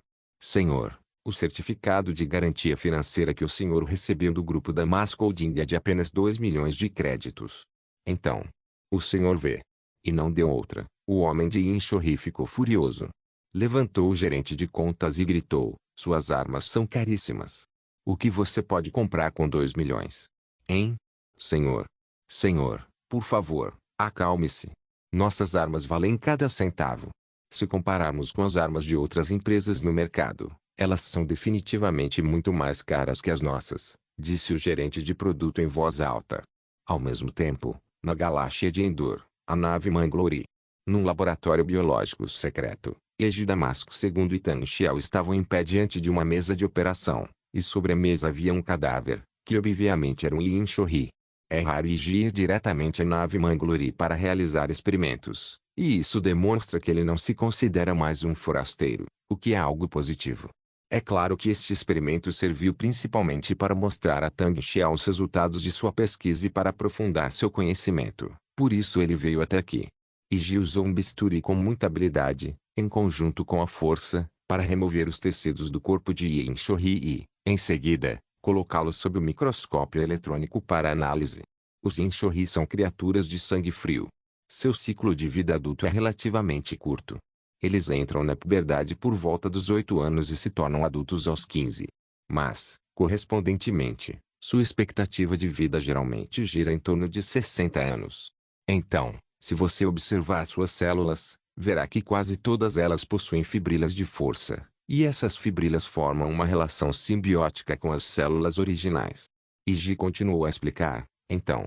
Senhor, o certificado de garantia financeira que o senhor recebeu do grupo Damasco Holding é de apenas 2 milhões de créditos. Então, o senhor vê. E não deu outra. O homem de Inchorri ficou furioso. Levantou o gerente de contas e gritou: suas armas são caríssimas. O que você pode comprar com 2 milhões? Hein? Senhor. Senhor, por favor, acalme-se. Nossas armas valem cada centavo. Se compararmos com as armas de outras empresas no mercado, elas são definitivamente muito mais caras que as nossas, disse o gerente de produto em voz alta. Ao mesmo tempo, na galáxia de Endor, a nave Manglore, num laboratório biológico secreto, Eiji e Damasco II e Tang Xiao estavam em pé diante de uma mesa de operação, e sobre a mesa havia um cadáver, que obviamente era um Yin Shorri. É raro Eiji ir diretamente à nave Manglore para realizar experimentos, e isso demonstra que ele não se considera mais um forasteiro, o que é algo positivo. É claro que este experimento serviu principalmente para mostrar a Tang Xiao os resultados de sua pesquisa e para aprofundar seu conhecimento, por isso ele veio até aqui. Eiji usou um bisturi com muita habilidade, em conjunto com a força, para remover os tecidos do corpo de Yin Shorri e, em seguida, colocá-los sob o microscópio eletrônico para análise. Os Yin Shorri são criaturas de sangue frio. Seu ciclo de vida adulto é relativamente curto. Eles entram na puberdade por volta dos 8 anos e se tornam adultos aos 15. Mas, correspondentemente, sua expectativa de vida geralmente gira em torno de 60 anos. Então, se você observar suas células, verá que quase todas elas possuem fibrilas de força, e essas fibrilas formam uma relação simbiótica com as células originais. Eiji continuou a explicar, então.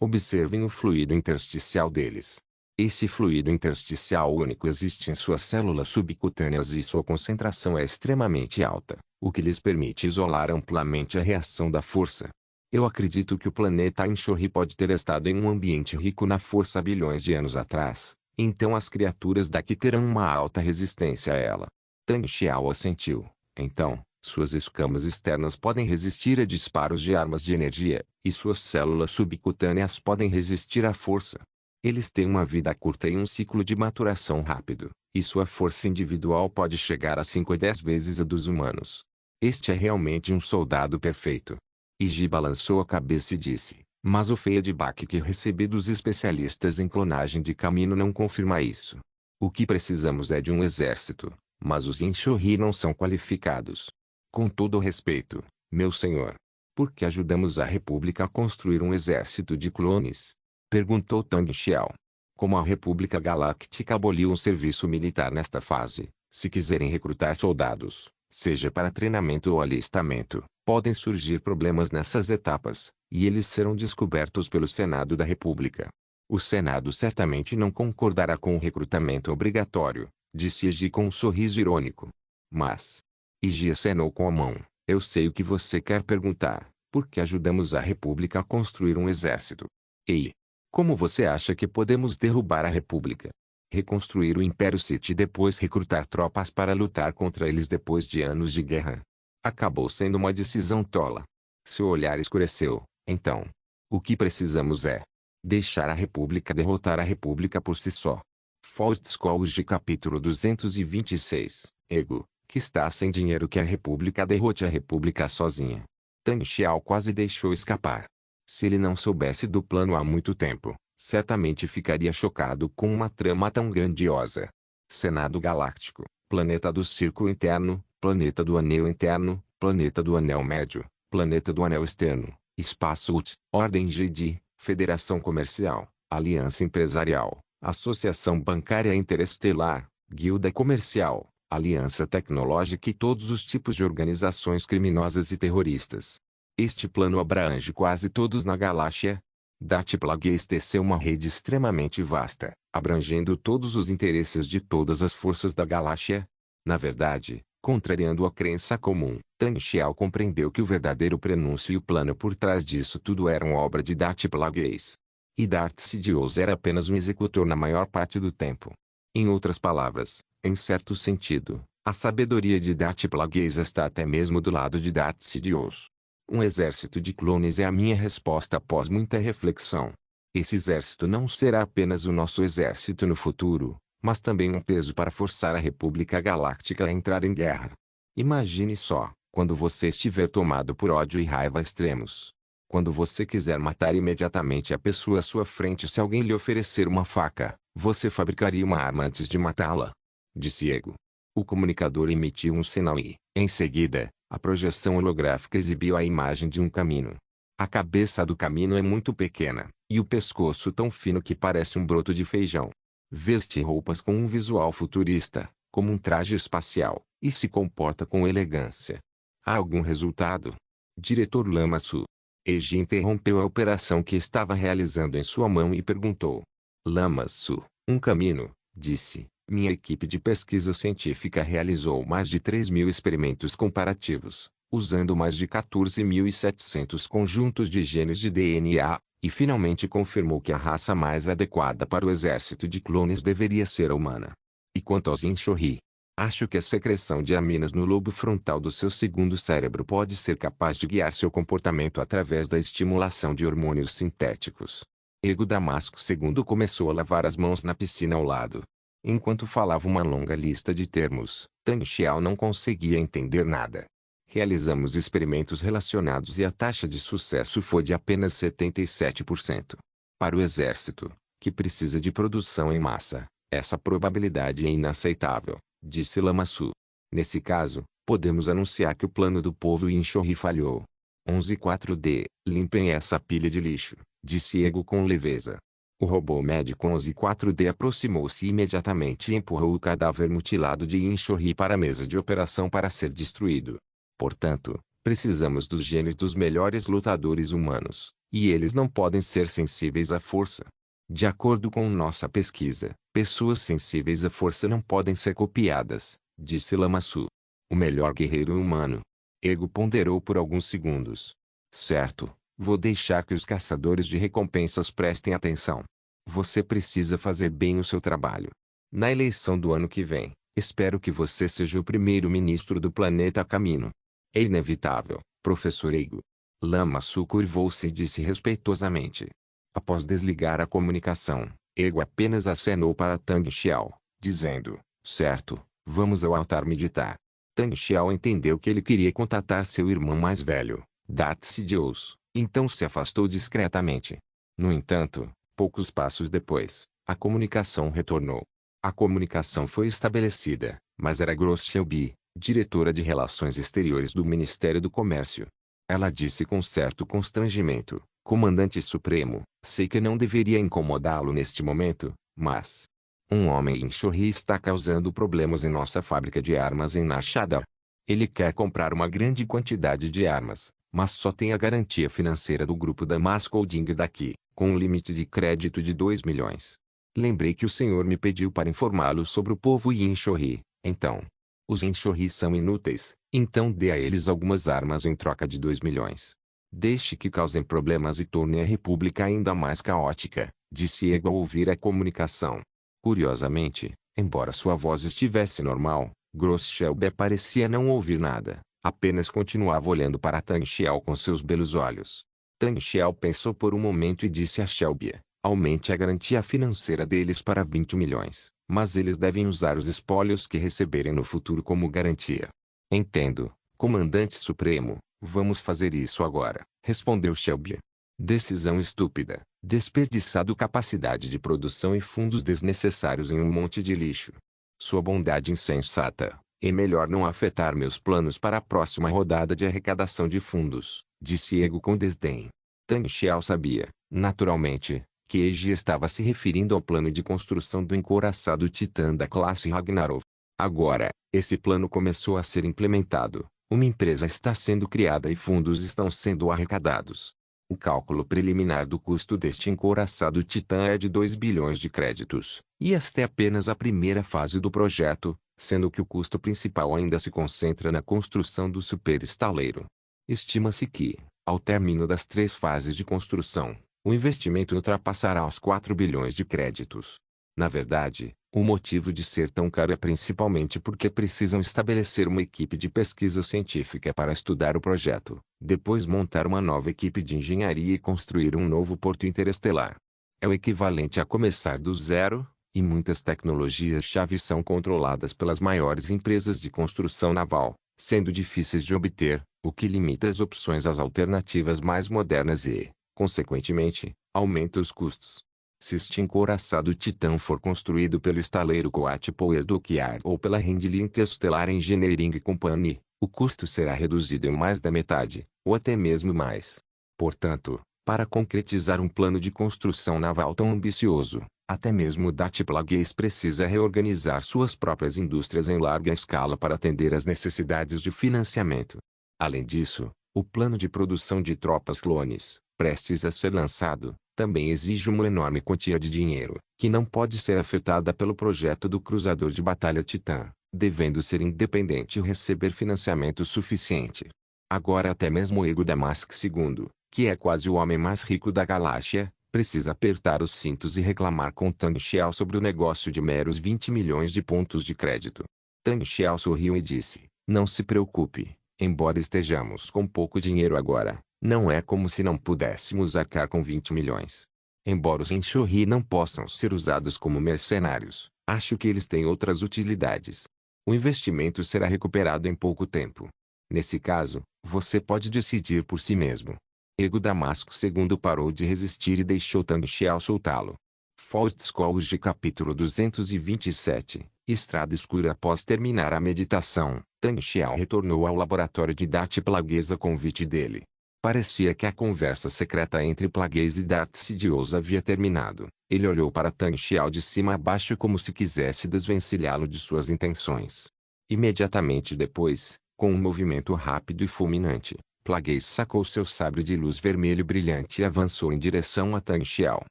Observem o fluido intersticial deles. Esse fluido intersticial único existe em suas células subcutâneas e sua concentração é extremamente alta, o que lhes permite isolar amplamente a reação da força. Eu acredito que o planeta Inchorri pode ter estado em um ambiente rico na força há bilhões de anos atrás, então as criaturas daqui terão uma alta resistência a ela. Tang Xiao assentiu. Então, suas escamas externas podem resistir a disparos de armas de energia, e suas células subcutâneas podem resistir à força. Eles têm uma vida curta e um ciclo de maturação rápido, e sua força individual pode chegar a 5 a 10 vezes a dos humanos. Este é realmente um soldado perfeito. Eiji balançou a cabeça e disse, mas o feedback que recebi dos especialistas em clonagem de Kamino não confirma isso. O que precisamos é de um exército, mas os Inchorri não são qualificados. Com todo o respeito, meu senhor, por que ajudamos a República a construir um exército de clones? Perguntou Tang Xiao. Como a República Galáctica aboliu um serviço militar nesta fase, se quiserem recrutar soldados, seja para treinamento ou alistamento, podem surgir problemas nessas etapas, e eles serão descobertos pelo Senado da República. O Senado certamente não concordará com o recrutamento obrigatório, disse Eiji com um sorriso irônico. Mas... Eiji acenou com a mão. Eu sei o que você quer perguntar. Por que ajudamos a República a construir um exército? Ei! Como você acha que podemos derrubar a República? Reconstruir o Império Sith e depois recrutar tropas para lutar contra eles depois de anos de guerra? Acabou sendo uma decisão tola. Seu olhar escureceu. Então, o que precisamos é deixar a República derrotar a República por si só. Faust College capítulo 226, Ego, que está sem dinheiro que a República derrote a República sozinha. Tang Xiao quase deixou escapar. Se ele não soubesse do plano há muito tempo, certamente ficaria chocado com uma trama tão grandiosa. Senado Galáctico, Planeta do Círculo Interno, Planeta do Anel Interno, Planeta do Anel Médio, Planeta do Anel Externo, Espaço UT, Ordem Jedi, Federação Comercial, Aliança Empresarial, Associação Bancária Interestelar, Guilda Comercial, Aliança Tecnológica e todos os tipos de organizações criminosas e terroristas. Este plano abrange quase todos na galáxia. Darth Plagueis teceu uma rede extremamente vasta, abrangendo todos os interesses de todas as forças da galáxia. Na verdade, contrariando a crença comum, Tang Xiao compreendeu que o verdadeiro prenúncio e o plano por trás disso tudo eram obra de Darth Plagueis. E Darth Sidious era apenas um executor na maior parte do tempo. Em outras palavras, em certo sentido, a sabedoria de Darth Plagueis está até mesmo do lado de Darth Sidious. Um exército de clones é a minha resposta após muita reflexão. Esse exército não será apenas o nosso exército no futuro, mas também um peso para forçar a República Galáctica a entrar em guerra. Imagine só, quando você estiver tomado por ódio e raiva extremos. Quando você quiser matar imediatamente a pessoa à sua frente, se alguém lhe oferecer uma faca, você fabricaria uma arma antes de matá-la? Disse Ego. O comunicador emitiu um sinal e, em seguida, a projeção holográfica exibiu a imagem de um camino. A cabeça do camino é muito pequena, e o pescoço tão fino que parece um broto de feijão. Veste roupas com um visual futurista, como um traje espacial, e se comporta com elegância. Há algum resultado? Diretor Lamassu. Eiji interrompeu a operação que estava realizando em sua mão e perguntou. Lamassu, um caminho, disse. Minha equipe de pesquisa científica realizou mais de 3.000 experimentos comparativos, usando mais de 14.700 conjuntos de genes de DNA, e finalmente confirmou que a raça mais adequada para o exército de clones deveria ser a humana. E quanto aos Inshori? Acho que a secreção de aminas no lobo frontal do seu segundo cérebro pode ser capaz de guiar seu comportamento através da estimulação de hormônios sintéticos. Ego Damasco II começou a lavar as mãos na piscina ao lado. Enquanto falava uma longa lista de termos, Tang Xiao não conseguia entender nada. Realizamos experimentos relacionados e a taxa de sucesso foi de apenas 77%. Para o exército, que precisa de produção em massa, essa probabilidade é inaceitável, disse Lamassu. Nesse caso, podemos anunciar que o plano do povo Inshori falhou. 11.4D, limpem essa pilha de lixo, disse Ego com leveza. O robô médico 11.4D aproximou-se imediatamente e empurrou o cadáver mutilado de Inshori para a mesa de operação para ser destruído. Portanto, precisamos dos genes dos melhores lutadores humanos, e eles não podem ser sensíveis à força. De acordo com nossa pesquisa, pessoas sensíveis à força não podem ser copiadas, disse Lamassu. O melhor guerreiro humano. Ego ponderou por alguns segundos. Certo, vou deixar que os caçadores de recompensas prestem atenção. Você precisa fazer bem o seu trabalho. Na eleição do ano que vem, espero que você seja o primeiro-ministro do planeta Camino. É inevitável, professor Ego. Lamassu curvou-se e disse respeitosamente. Após desligar a comunicação, Ego apenas acenou para Tang Xiao, dizendo, certo, vamos ao altar meditar. Tang Xiao entendeu que ele queria contatar seu irmão mais velho, Darth Sidious, então se afastou discretamente. No entanto, poucos passos depois, a comunicação retornou. A comunicação foi estabelecida, mas era Gross Shelby, diretora de Relações Exteriores do Ministério do Comércio. Ela disse com certo constrangimento, Comandante Supremo, sei que não deveria incomodá-lo neste momento, mas... um homem em Shori está causando problemas em nossa fábrica de armas em Nashada. Ele quer comprar uma grande quantidade de armas, mas só tem a garantia financeira do grupo Damasco Holding daqui, com um limite de crédito de 2 milhões. Lembrei que o senhor me pediu para informá-lo sobre o povo Inshori, então... os Inshori são inúteis, então dê a eles algumas armas em troca de 2 milhões. Deixe que causem problemas e tornem a república ainda mais caótica, disse Ego ao ouvir a comunicação. Curiosamente, embora sua voz estivesse normal, Gross Shelby parecia não ouvir nada, apenas continuava olhando para Tang Xiao com seus belos olhos. Tang Xiao pensou por um momento e disse a Shelby, aumente a garantia financeira deles para 20 milhões, mas eles devem usar os espólios que receberem no futuro como garantia. Entendo, Comandante Supremo, vamos fazer isso agora, respondeu Shelby. Decisão estúpida, desperdiçado capacidade de produção e fundos desnecessários em um monte de lixo. Sua bondade insensata, é melhor não afetar meus planos para a próxima rodada de arrecadação de fundos, disse Ego com desdém. Tang Xiao sabia, naturalmente, que Eiji estava se referindo ao plano de construção do encouraçado Titã da classe Ragnarok. Agora, esse plano começou a ser implementado, uma empresa está sendo criada e fundos estão sendo arrecadados. O cálculo preliminar do custo deste encouraçado Titã é de 2 bilhões de créditos, e esta é apenas a primeira fase do projeto, sendo que o custo principal ainda se concentra na construção do superestaleiro. Estima-se que, ao término das 3 fases de construção, o investimento ultrapassará os 4 bilhões de créditos. Na verdade, o motivo de ser tão caro é principalmente porque precisam estabelecer uma equipe de pesquisa científica para estudar o projeto, depois montar uma nova equipe de engenharia e construir um novo porto interestelar. É o equivalente a começar do zero, e muitas tecnologias-chave são controladas pelas maiores empresas de construção naval, sendo difíceis de obter, o que limita as opções às alternativas mais modernas e, consequentemente, aumenta os custos. Se este encouraçado titã for construído pelo estaleiro Coat Power Dockyard ou pela Hindley Interstellar Engineering Company, o custo será reduzido em mais da metade, ou até mesmo mais. Portanto, para concretizar um plano de construção naval tão ambicioso, até mesmo o DAT Plagueis precisa reorganizar suas próprias indústrias em larga escala para atender às necessidades de financiamento. Além disso, o plano de produção de tropas clones, prestes a ser lançado, também exige uma enorme quantia de dinheiro, que não pode ser afetada pelo projeto do cruzador de batalha Titã, devendo ser independente e receber financiamento suficiente. Agora até mesmo Ego Damask II, que é quase o homem mais rico da galáxia, precisa apertar os cintos e reclamar com Tang Xiao sobre o negócio de meros 20 milhões de pontos de crédito. Tang Xiao sorriu e disse, não se preocupe, embora estejamos com pouco dinheiro agora, não é como se não pudéssemos arcar com 20 milhões. Embora os Enxorri não possam ser usados como mercenários, acho que eles têm outras utilidades. O investimento será recuperado em pouco tempo. Nesse caso, você pode decidir por si mesmo. Ego Damasco II parou de resistir e deixou Tang Xiao soltá-lo. Faustskollge capítulo 227, Estrada escura. Após terminar a meditação, Tang Xiao retornou ao laboratório de Dart Plagueis a convite dele. Parecia que a conversa secreta entre Plagueis e Dart Sidious havia terminado. Ele olhou para Tang Xiao de cima a baixo como se quisesse desvencilhá-lo de suas intenções. Imediatamente depois, com um movimento rápido e fulminante, Plagueis sacou seu sabre de luz vermelho brilhante e avançou em direção a Tang Xiao.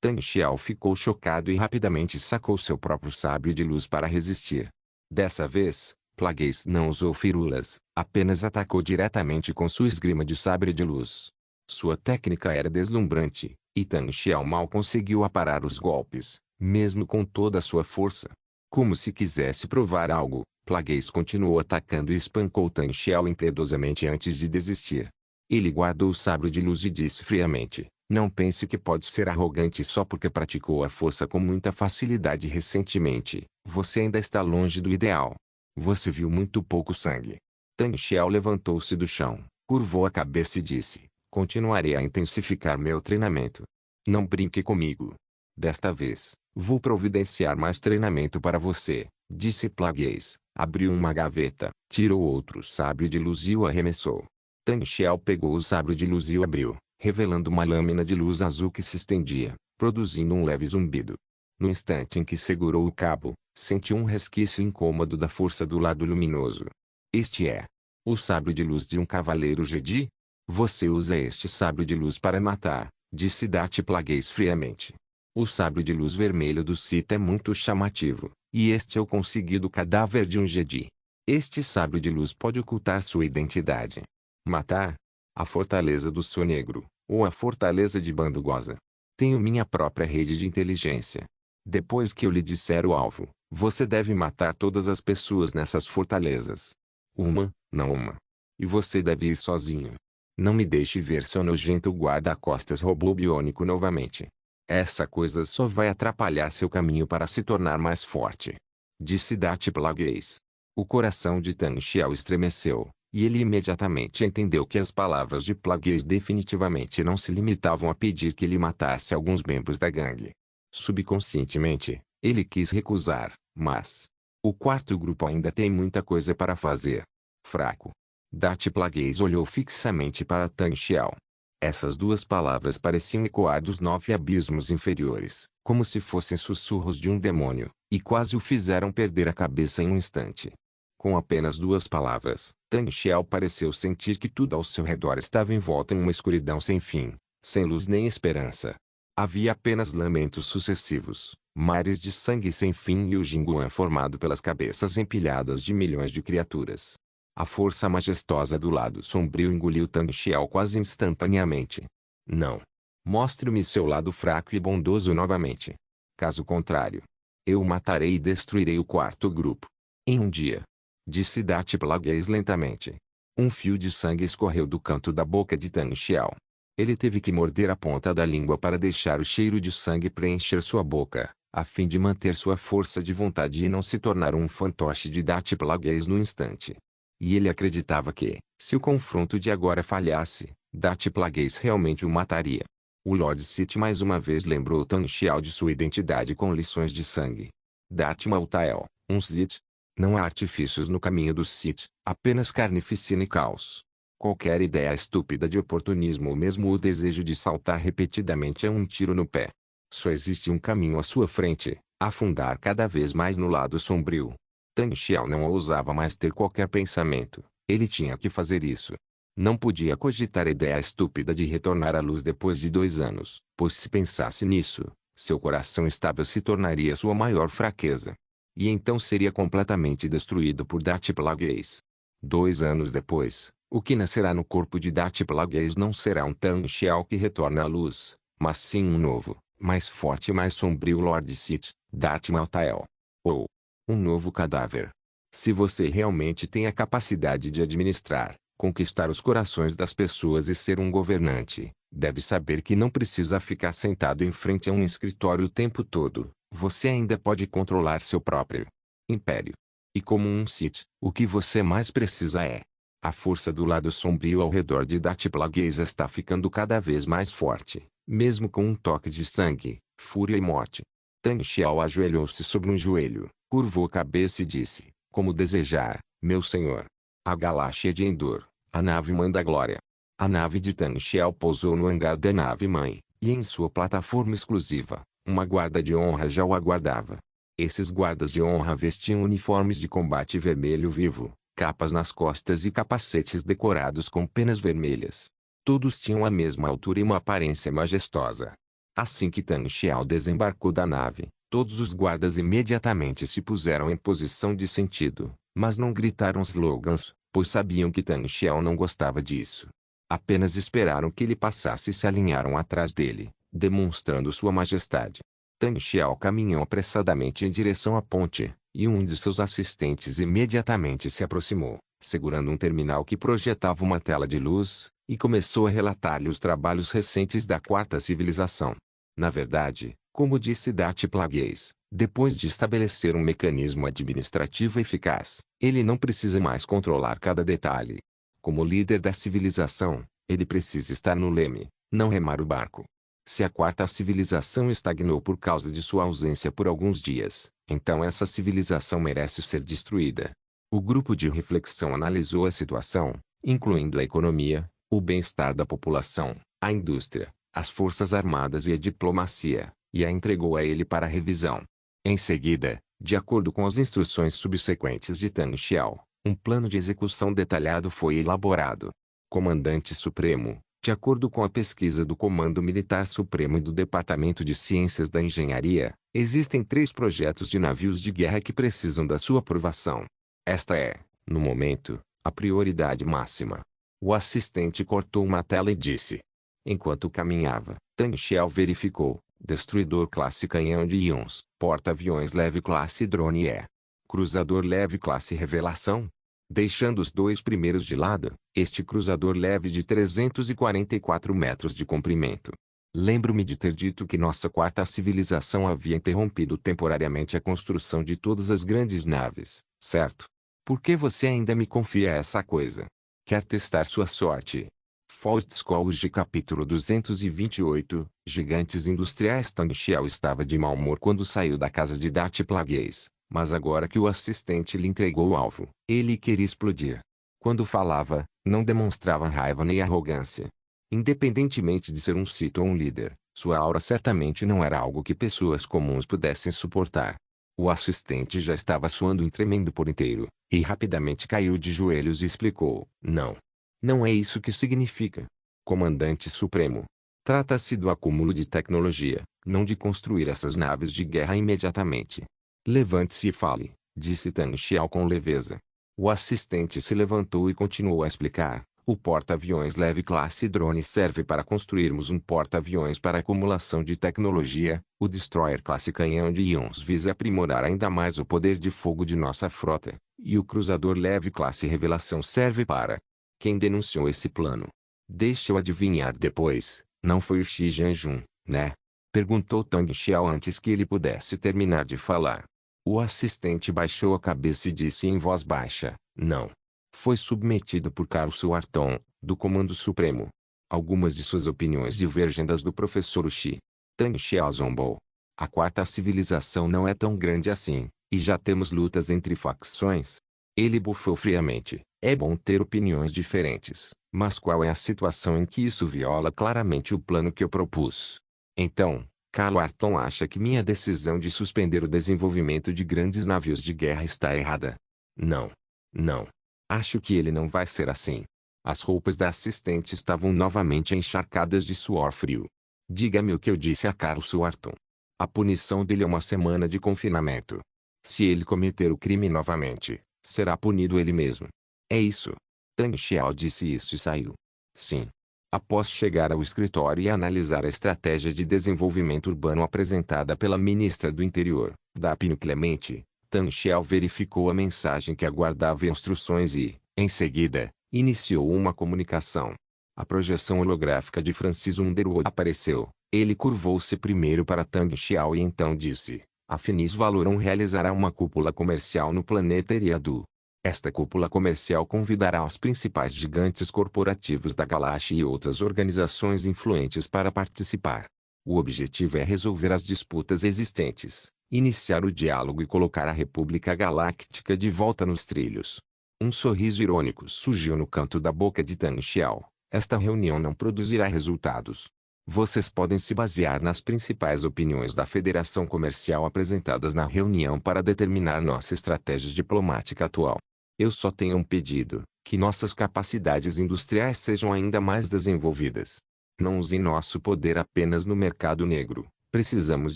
Tang Xiao ficou chocado e rapidamente sacou seu próprio sabre de luz para resistir. Dessa vez, Plagueis não usou firulas, apenas atacou diretamente com sua esgrima de sabre de luz. Sua técnica era deslumbrante, e Tang Xiao mal conseguiu aparar os golpes, mesmo com toda a sua força. Como se quisesse provar algo, Plagueis continuou atacando e espancou Tang Xiao impiedosamente antes de desistir. Ele guardou o sabre de luz e disse friamente, não pense que pode ser arrogante só porque praticou a força com muita facilidade recentemente, você ainda está longe do ideal. Você viu muito pouco sangue. Tang Xiao levantou-se do chão, curvou a cabeça e disse, continuarei a intensificar meu treinamento. Não brinque comigo. Desta vez, vou providenciar mais treinamento para você, disse Plagueis. Abriu uma gaveta, tirou outro sabre de luz e o arremessou. Tang Xiao pegou o sabre de luz e o abriu, revelando uma lâmina de luz azul que se estendia, produzindo um leve zumbido. No instante em que segurou o cabo, sentiu um resquício incômodo da força do lado luminoso. Este é o sabre de luz de um cavaleiro Jedi? Você usa este sabre de luz para matar, disse Dart Plagueis friamente. O sabre de luz vermelho do Sith é muito chamativo, e este é o conseguido cadáver de um Jedi. Este sabre de luz pode ocultar sua identidade. Matar? A fortaleza do Sonegro, ou a fortaleza de Bandugosa. Tenho minha própria rede de inteligência. Depois que eu lhe disser o alvo, você deve matar todas as pessoas nessas fortalezas. Uma, não uma. E você deve ir sozinho. Não me deixe ver seu nojento guarda-costas robô biônico novamente. Essa coisa só vai atrapalhar seu caminho para se tornar mais forte. Disse Dart Plagueis. O coração de Tang Xiao estremeceu, e ele imediatamente entendeu que as palavras de Plagueis definitivamente não se limitavam a pedir que ele matasse alguns membros da gangue. Subconscientemente, ele quis recusar, mas o quarto grupo ainda tem muita coisa para fazer. Fraco. Dart Plagueis olhou fixamente para Tang Xiao. Essas duas palavras pareciam ecoar dos 9 abismos inferiores, como se fossem sussurros de um demônio, e quase o fizeram perder a cabeça em um instante. Com apenas duas palavras, Tang Xiao pareceu sentir que tudo ao seu redor estava envolto em uma escuridão sem fim, sem luz nem esperança. Havia apenas lamentos sucessivos, mares de sangue sem fim e o Jinguan formado pelas cabeças empilhadas de milhões de criaturas. A força majestosa do lado sombrio engoliu Tang Xiao quase instantaneamente. Não. Mostre-me seu lado fraco e bondoso novamente. Caso contrário, eu o matarei e destruirei o quarto grupo. Em um dia. Disse Dart Plagueis lentamente. Um fio de sangue escorreu do canto da boca de Tang Xiao. Ele teve que morder a ponta da língua para deixar o cheiro de sangue preencher sua boca, a fim de manter sua força de vontade e não se tornar um fantoche de Dart Plagueis no instante. E ele acreditava que, se o confronto de agora falhasse, Darth Plagueis realmente o mataria. O Lord Sith mais uma vez lembrou Tan Xiao de sua identidade com lições de sangue. Darth Maltael, um Sith. Não há artifícios no caminho dos Sith, apenas carnificina e caos. Qualquer ideia estúpida de oportunismo ou mesmo o desejo de saltar repetidamente é um tiro no pé. Só existe um caminho à sua frente, afundar cada vez mais no lado sombrio. Tan Xiao não ousava mais ter qualquer pensamento, ele tinha que fazer isso. Não podia cogitar a ideia estúpida de retornar à luz depois de 2 anos, pois se pensasse nisso, seu coração estável se tornaria sua maior fraqueza. E então seria completamente destruído por Darth Plagueis. 2 anos depois, o que nascerá no corpo de Darth Plagueis não será um Tan Xiao que retorna à luz, mas sim um novo, mais forte e mais sombrio Lord Sith, Darth Maltael. Ou um novo cadáver. Se você realmente tem a capacidade de administrar, conquistar os corações das pessoas e ser um governante, deve saber que não precisa ficar sentado em frente a um escritório o tempo todo. Você ainda pode controlar seu próprio império. E como um Sith, o que você mais precisa é a força do lado sombrio ao redor de Darth Plagueis está ficando cada vez mais forte, mesmo com um toque de sangue, fúria e morte. Tan Xiao ajoelhou-se sobre um joelho, curvou a cabeça e disse, como desejar, meu senhor. A galáxia de Endor, a nave mãe da glória. A nave de Tan Xiao pousou no hangar da nave-mãe, e em sua plataforma exclusiva, uma guarda de honra já o aguardava. Esses guardas de honra vestiam uniformes de combate vermelho vivo, capas nas costas e capacetes decorados com penas vermelhas. Todos tinham a mesma altura e uma aparência majestosa. Assim que Tan Xiao desembarcou da nave, todos os guardas imediatamente se puseram em posição de sentido, mas não gritaram slogans, pois sabiam que Tan Xiao não gostava disso. Apenas esperaram que ele passasse e se alinharam atrás dele, demonstrando sua majestade. Tan Xiao caminhou apressadamente em direção à ponte, e um de seus assistentes imediatamente se aproximou, segurando um terminal que projetava uma tela de luz, e começou a relatar-lhe os trabalhos recentes da Quarta Civilização. Na verdade, como disse Darth Plagueis, depois de estabelecer um mecanismo administrativo eficaz, ele não precisa mais controlar cada detalhe. Como líder da civilização, ele precisa estar no leme, não remar o barco. Se a Quarta Civilização estagnou por causa de sua ausência por alguns dias, então essa civilização merece ser destruída. O grupo de reflexão analisou a situação, incluindo a economia, o bem-estar da população, a indústria, as forças armadas e a diplomacia, e a entregou a ele para revisão. Em seguida, de acordo com as instruções subsequentes de Tan Xiao, um plano de execução detalhado foi elaborado. Comandante Supremo, de acordo com a pesquisa do Comando Militar Supremo e do Departamento de Ciências da Engenharia, existem 3 projetos de navios de guerra que precisam da sua aprovação. Esta é, no momento, a prioridade máxima. O assistente cortou uma tela e disse. Enquanto caminhava, Tan Xiao verificou, destruidor classe canhão de íons, porta-aviões leve classe drone E. Cruzador leve classe revelação. Deixando os 2 primeiros de lado, este cruzador leve de 344 metros de comprimento. Lembro-me de ter dito que nossa quarta civilização havia interrompido temporariamente a construção de todas as grandes naves, certo? Por que você ainda me confia essa coisa? Quer testar sua sorte? Fault Scholarship capítulo 228, Gigantes Industriais. Tan Xiao estava de mau humor quando saiu da casa de Darth Plagueis. Mas agora que o assistente lhe entregou o alvo, ele queria explodir. Quando falava, não demonstrava raiva nem arrogância. Independentemente de ser um Sith ou um líder, sua aura certamente não era algo que pessoas comuns pudessem suportar. O assistente já estava suando e tremendo por inteiro, e rapidamente caiu de joelhos e explicou, não. Não é isso que significa. Comandante Supremo. Trata-se do acúmulo de tecnologia, não de construir essas naves de guerra imediatamente. Levante-se e fale, disse Tan Xiao com leveza. O assistente se levantou e continuou a explicar. O porta-aviões leve classe drone serve para construirmos um porta-aviões para acumulação de tecnologia. O destroyer classe canhão de íons visa aprimorar ainda mais o poder de fogo de nossa frota. E o cruzador leve classe revelação serve para... Quem denunciou esse plano? Deixa eu adivinhar depois, não foi o Xi Jianjun, né? Perguntou Tan Xiao antes que ele pudesse terminar de falar. O assistente baixou a cabeça e disse em voz baixa, não. Foi submetido por Carl Suarton, do Comando Supremo. Algumas de suas opiniões divergem das do professor Uchi. Tang Xiao zombou. A quarta civilização não é tão grande assim, e já temos lutas entre facções. Ele bufou friamente. É bom ter opiniões diferentes, mas qual é a situação em que isso viola claramente o plano que eu propus? Então, Carl Arton acha que minha decisão de suspender o desenvolvimento de grandes navios de guerra está errada. Não. Não. Acho que ele não vai ser assim. As roupas da assistente estavam novamente encharcadas de suor frio. Diga-me o que eu disse a Carl Suarton. A punição dele é uma semana de confinamento. Se ele cometer o crime novamente, será punido ele mesmo. É isso. Tang Xiao disse isso e saiu. Sim. Após chegar ao escritório e analisar a estratégia de desenvolvimento urbano apresentada pela ministra do Interior, Daphne Clemente, Tang Xiao verificou a mensagem que aguardava instruções e, em seguida, iniciou uma comunicação. A projeção holográfica de Francis Underwood apareceu. Ele curvou-se primeiro para Tang Xiao e então disse: a Finis Valorum realizará uma cúpula comercial no planeta Eriadu. Esta cúpula comercial convidará os principais gigantes corporativos da galáxia e outras organizações influentes para participar. O objetivo é resolver as disputas existentes, iniciar o diálogo e colocar a República Galáctica de volta nos trilhos. Um sorriso irônico surgiu no canto da boca de Tang Xiao. Esta reunião não produzirá resultados. Vocês podem se basear nas principais opiniões da Federação Comercial apresentadas na reunião para determinar nossa estratégia diplomática atual. Eu só tenho um pedido: que nossas capacidades industriais sejam ainda mais desenvolvidas. Não use nosso poder apenas no mercado negro. Precisamos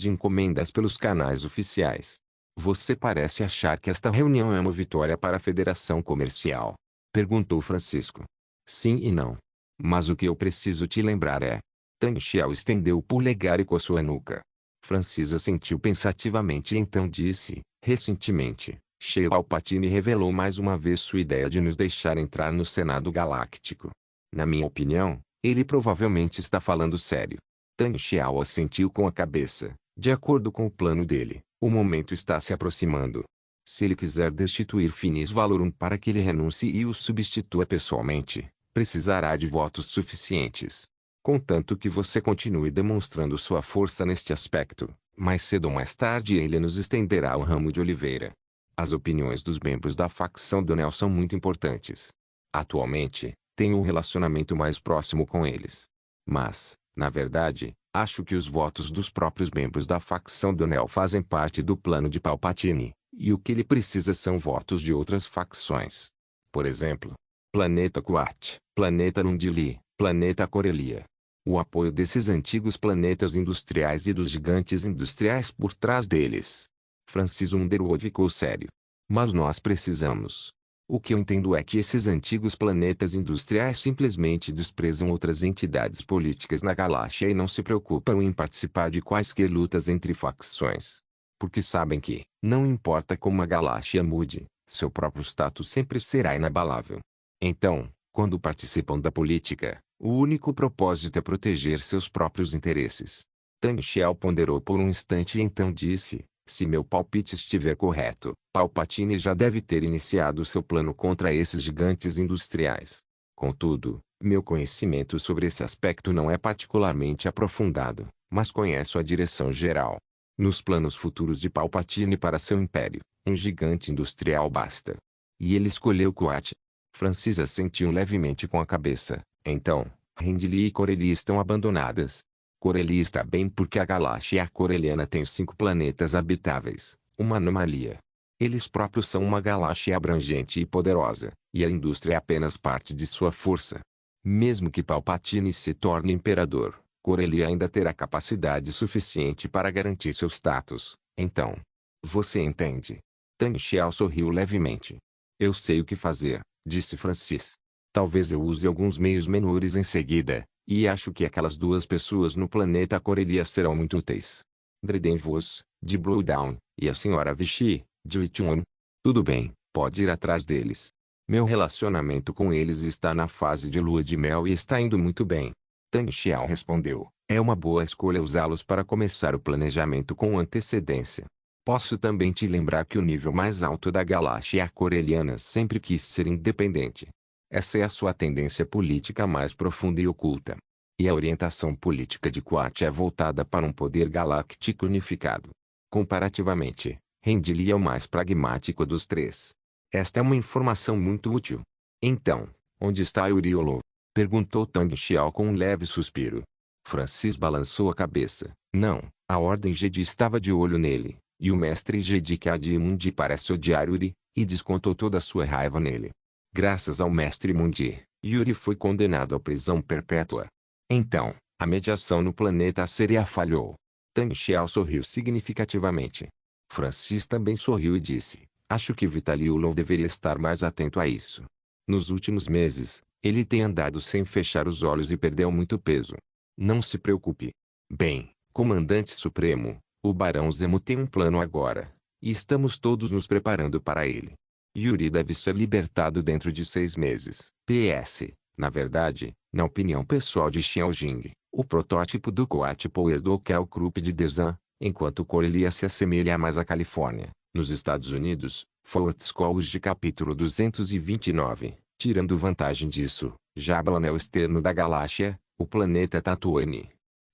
de encomendas pelos canais oficiais. Você parece achar que esta reunião é uma vitória para a Federação Comercial? Perguntou Francisco. Sim e não. Mas o que eu preciso te lembrar é... Tang Xiao estendeu o polegar e coçou a nuca. Francis assentiu pensativamente e então disse, recentemente, Sheila Palpatine revelou mais uma vez sua ideia de nos deixar entrar no Senado Galáctico. Na minha opinião, ele provavelmente está falando sério. Tang Xiao assentiu com a cabeça. De acordo com o plano dele, o momento está se aproximando. Se ele quiser destituir Finis Valorum para que ele renuncie e o substitua pessoalmente, precisará de votos suficientes. Contanto que você continue demonstrando sua força neste aspecto, mais cedo ou mais tarde ele nos estenderá o ramo de oliveira. As opiniões dos membros da facção do Neo são muito importantes. Atualmente, tenho um relacionamento mais próximo com eles. Mas, na verdade, acho que os votos dos próprios membros da facção do Neo fazem parte do plano de Palpatine, e o que ele precisa são votos de outras facções. Por exemplo, Planeta Quart, Planeta Lundili, Planeta Corelia. O apoio desses antigos planetas industriais e dos gigantes industriais por trás deles. Francis Underwood ficou sério. Mas nós precisamos. O que eu entendo é que esses antigos planetas industriais simplesmente desprezam outras entidades políticas na galáxia e não se preocupam em participar de quaisquer lutas entre facções. Porque sabem que, não importa como a galáxia mude, seu próprio status sempre será inabalável. Então, quando participam da política, o único propósito é proteger seus próprios interesses. Tang Xiao ponderou por um instante e então disse, se meu palpite estiver correto, Palpatine já deve ter iniciado seu plano contra esses gigantes industriais. Contudo, meu conhecimento sobre esse aspecto não é particularmente aprofundado, mas conheço a direção geral. Nos planos futuros de Palpatine para seu império, um gigante industrial basta. E ele escolheu Kuat. Francis assentiu levemente com a cabeça. Então, Rendili e Corellia estão abandonadas. Corellia está bem porque a galáxia coreliana tem 5 planetas habitáveis, uma anomalia. Eles próprios são uma galáxia abrangente e poderosa, e a indústria é apenas parte de sua força. Mesmo que Palpatine se torne imperador, Corellia ainda terá capacidade suficiente para garantir seu status. Então, você entende? Tang Xiao sorriu levemente. Eu sei o que fazer, disse Francis. Talvez eu use alguns meios menores em seguida, e acho que aquelas 2 pessoas no planeta Corellia serão muito úteis. Dreden Vos, de Blowdown, e a senhora Vichy, de Wichun. Tudo bem, pode ir atrás deles. Meu relacionamento com eles está na fase de lua de mel e está indo muito bem. Tang Xiao respondeu, é uma boa escolha usá-los para começar o planejamento com antecedência. Posso também te lembrar que o nível mais alto da galáxia Corelliana sempre quis ser independente. Essa é a sua tendência política mais profunda e oculta. E a orientação política de Quat é voltada para um poder galáctico unificado. Comparativamente, Rendili é o mais pragmático dos três. Esta é uma informação muito útil. Então, onde está Uriolo? Perguntou Tang Xiao com um leve suspiro. Francis balançou a cabeça. Não, a Ordem Jedi estava de olho nele, e o mestre Jedi Ki-Adi-Mundi parece odiar Yuri, e descontou toda a sua raiva nele. Graças ao mestre Mundi, Yuri foi condenado à prisão perpétua. Então, a mediação no planeta Seria falhou. Tang Xiao sorriu significativamente. Francis também sorriu e disse, acho que Vitaliulo deveria estar mais atento a isso. Nos últimos meses, ele tem andado sem fechar os olhos e perdeu muito peso. Não se preocupe. Bem, Comandante Supremo, o Barão Zemo tem um plano agora, e estamos todos nos preparando para ele. Yuri deve ser libertado dentro de 6 meses. PS, na verdade, na opinião pessoal de Xiaojing, o protótipo do Coatpo herdou Kel Krupp de Desan, enquanto Corellia se assemelha mais à Califórnia, nos Estados Unidos. Fortscores de capítulo 229. Tirando vantagem disso, Jabba é o anel externo da galáxia, o planeta Tatooine.